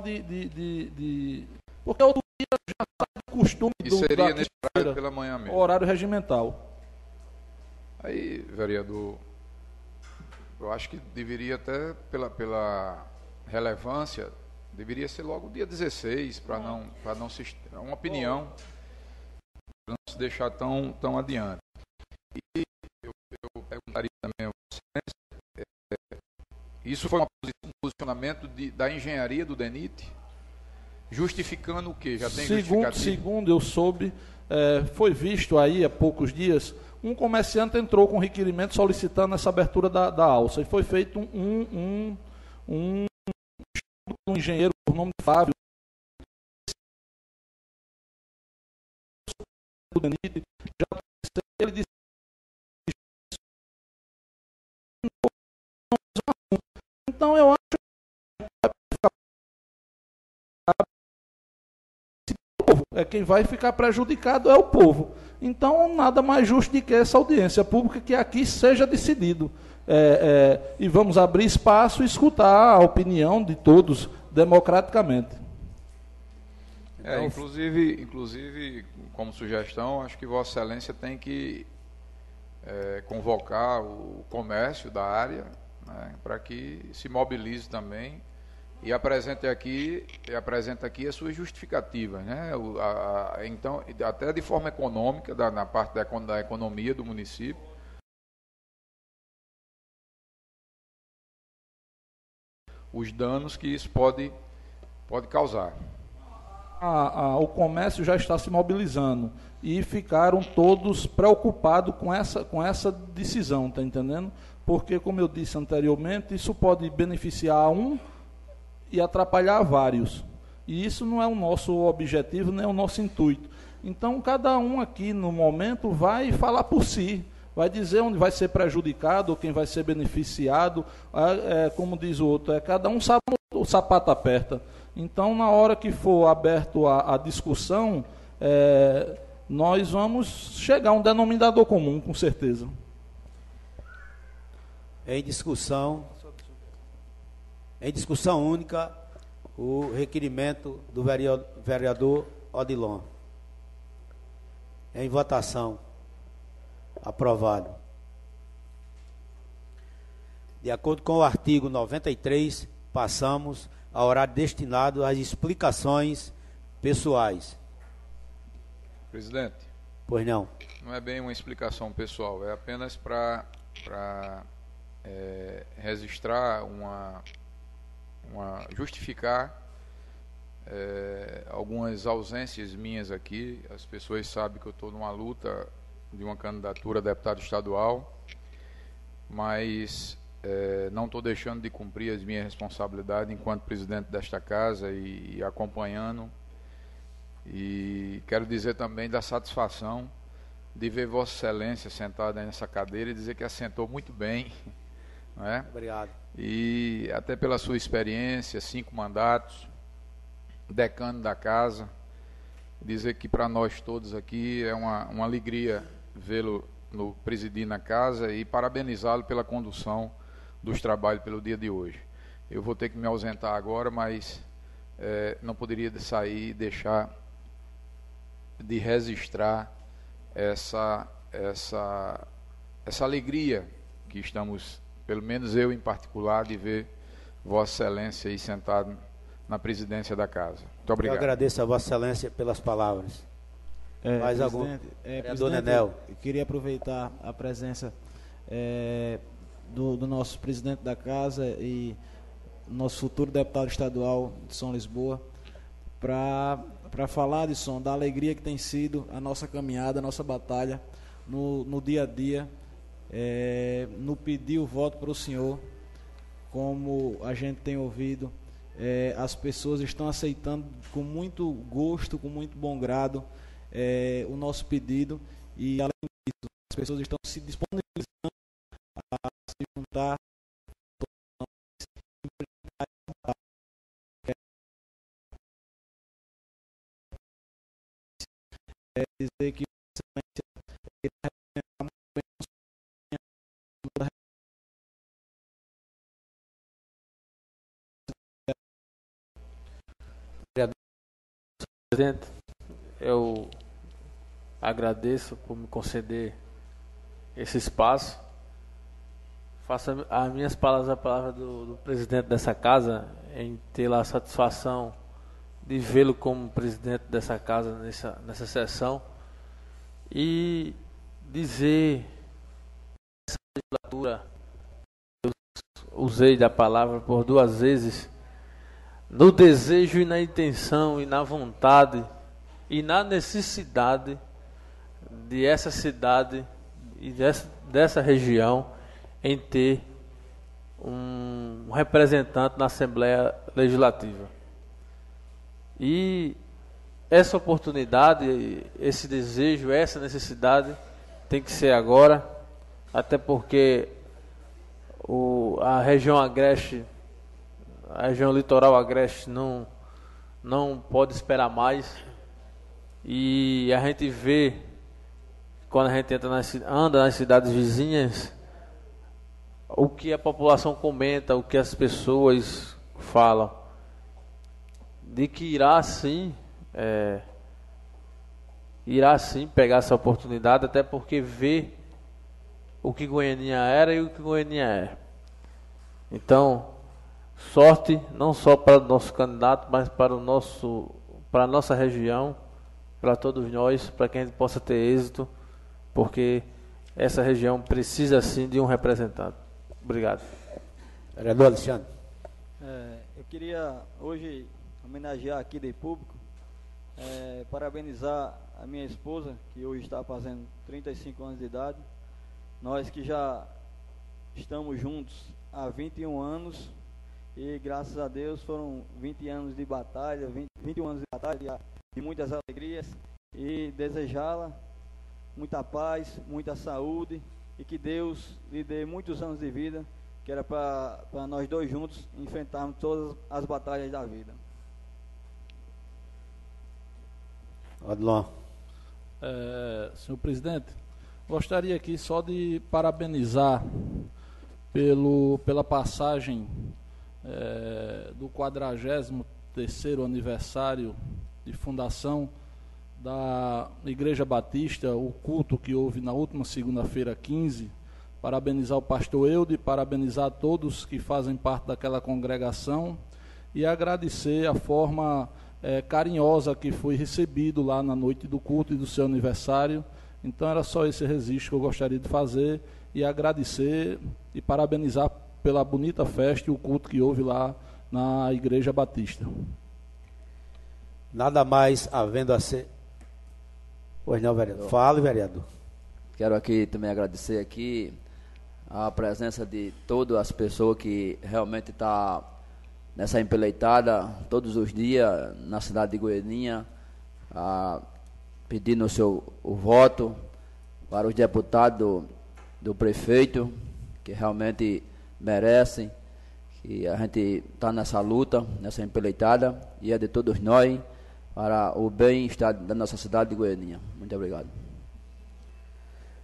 porque o dia já está de costume seria nesse horário pela manhã mesmo, horário regimental. Aí, vereador, eu acho que deveria até, pela relevância, deveria ser logo dia 16, para não se... É uma opinião, para não se deixar tão adiante. E eu perguntaria também a vocês, isso foi um posicionamento da engenharia do DENIT, justificando o quê? Já tem justificativo? Segundo eu soube, foi visto aí há poucos dias, um comerciante entrou com requerimento solicitando essa abertura da alça. E foi feito um estudo com um engenheiro por nome de Fábio. Ele disse então eu acho que quem vai ficar prejudicado é o povo. Então, nada mais justo do que essa audiência pública que aqui seja decidido. E vamos abrir espaço e escutar a opinião de todos democraticamente. Inclusive, como sugestão, acho que Vossa Excelência tem que convocar o comércio da área, né, para que se mobilize também e apresente aqui as suas justificativas, né? Então, até de forma econômica, na parte da economia do município, os danos que isso pode causar. o comércio já está se mobilizando e ficaram todos preocupados com essa decisão, está entendendo? Porque, como eu disse anteriormente, isso pode beneficiar um e atrapalhar vários. E isso não é o nosso objetivo, nem o nosso intuito. Então, cada um aqui, no momento, vai falar por si, vai dizer onde vai ser prejudicado, ou quem vai ser beneficiado, como diz o outro, cada um sabe o sapato aperta. Então, na hora que for aberto a discussão, nós vamos chegar a um denominador comum, com certeza. Em discussão única, o requerimento do vereador Odilon. Em votação. Aprovado. De acordo com o artigo 93, passamos ao horário destinado às explicações pessoais. Presidente. Pois não. Não é bem uma explicação pessoal, é apenas para registrar justificar algumas ausências minhas aqui. As pessoas sabem que eu estou numa luta de uma candidatura a deputado estadual, mas não estou deixando de cumprir as minhas responsabilidades enquanto presidente desta casa e acompanhando. E quero dizer também da satisfação de ver Vossa Excelência sentada aí nessa cadeira e dizer que assentou muito bem, não é? Obrigado. E até pela sua experiência, 5 mandatos, decano da casa, dizer que para nós todos aqui é uma alegria vê-lo presidir na casa e parabenizá-lo pela condução dos trabalhos pelo dia de hoje. Eu vou ter que me ausentar agora, mas não poderia sair e deixar de registrar essa alegria que estamos, pelo menos eu em particular, de ver Vossa Excelência aí sentado na presidência da casa. Muito obrigado. Eu agradeço a Vossa Excelência pelas palavras. Mais algum? Vereador Nenel. Eu queria aproveitar a presença do nosso presidente da casa e nosso futuro deputado estadual de São Lisboa para falar de som, da alegria que tem sido a nossa caminhada, a nossa batalha no dia a dia, no pedir o voto para o senhor. Como a gente tem ouvido, as pessoas estão aceitando com muito gosto, com muito bom grado o nosso pedido, e além disso, as pessoas estão se disponibilizando a se juntar. Dizer que presidente, eu agradeço por me conceder esse espaço. Faço as minhas palavras a palavra do presidente dessa casa, em ter a satisfação de vê-lo como presidente dessa casa nessa sessão, e dizer nessa legislatura, eu usei da palavra por 2 vezes, no desejo e na intenção e na vontade e na necessidade de essa cidade e dessa região em ter um representante na Assembleia Legislativa. E essa oportunidade, esse desejo, essa necessidade tem que ser agora, até porque a região agreste, a região litoral agreste não pode esperar mais. E a gente vê, quando a gente anda nas cidades vizinhas, o que a população comenta, o que as pessoas falam, de que irá sim pegar essa oportunidade, até porque vê o que Goianinha era e o que Goianinha é. Então, sorte não só para o nosso candidato, mas para a nossa região, para todos nós, para que a gente possa ter êxito, porque essa região precisa sim de um representante. Obrigado. Vereador Alexandre. Eu queria hoje homenagear aqui de público Parabenizar a minha esposa, que hoje está fazendo 35 anos de idade. Nós que já estamos juntos há 21 anos e graças a Deus foram 20 anos de batalha, 21 anos de batalha, de muitas alegrias, e desejá-la muita paz, muita saúde e que Deus lhe dê muitos anos de vida, que era para nós dois juntos enfrentarmos todas as batalhas da vida. Odilon. Senhor presidente, gostaria aqui só de parabenizar pela passagem do 43º aniversário de fundação da Igreja Batista, o culto que houve na última segunda-feira 15, parabenizar o pastor Eude, parabenizar todos que fazem parte daquela congregação e agradecer a forma carinhosa que foi recebido lá na noite do culto e do seu aniversário. Então era só esse registro que eu gostaria de fazer e agradecer e parabenizar pela bonita festa e o culto que houve lá na Igreja Batista. Nada mais havendo a ser... Pois não, vereador. Fale, vereador. Quero aqui também agradecer aqui a presença de todas as pessoas que realmente estão nessa empeleitada todos os dias na cidade de Goianinha, pedindo o voto para os deputados do prefeito, que realmente merecem, que a gente está nessa luta, nessa empeleitada, e é de todos nós, para o bem-estar da nossa cidade de Goianinha. Muito obrigado.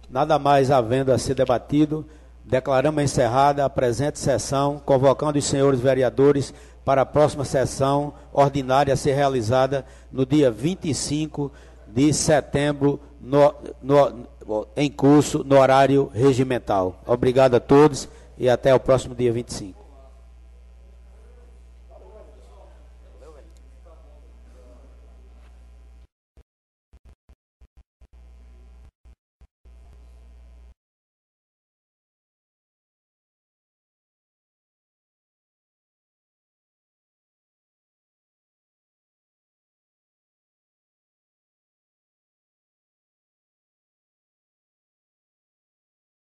Nada mais havendo a ser debatido, declaramos encerrada a presente sessão, convocando os senhores vereadores para a próxima sessão ordinária a ser realizada no dia 25 de setembro, em curso, no horário regimental. Obrigado a todos e até o próximo dia 25.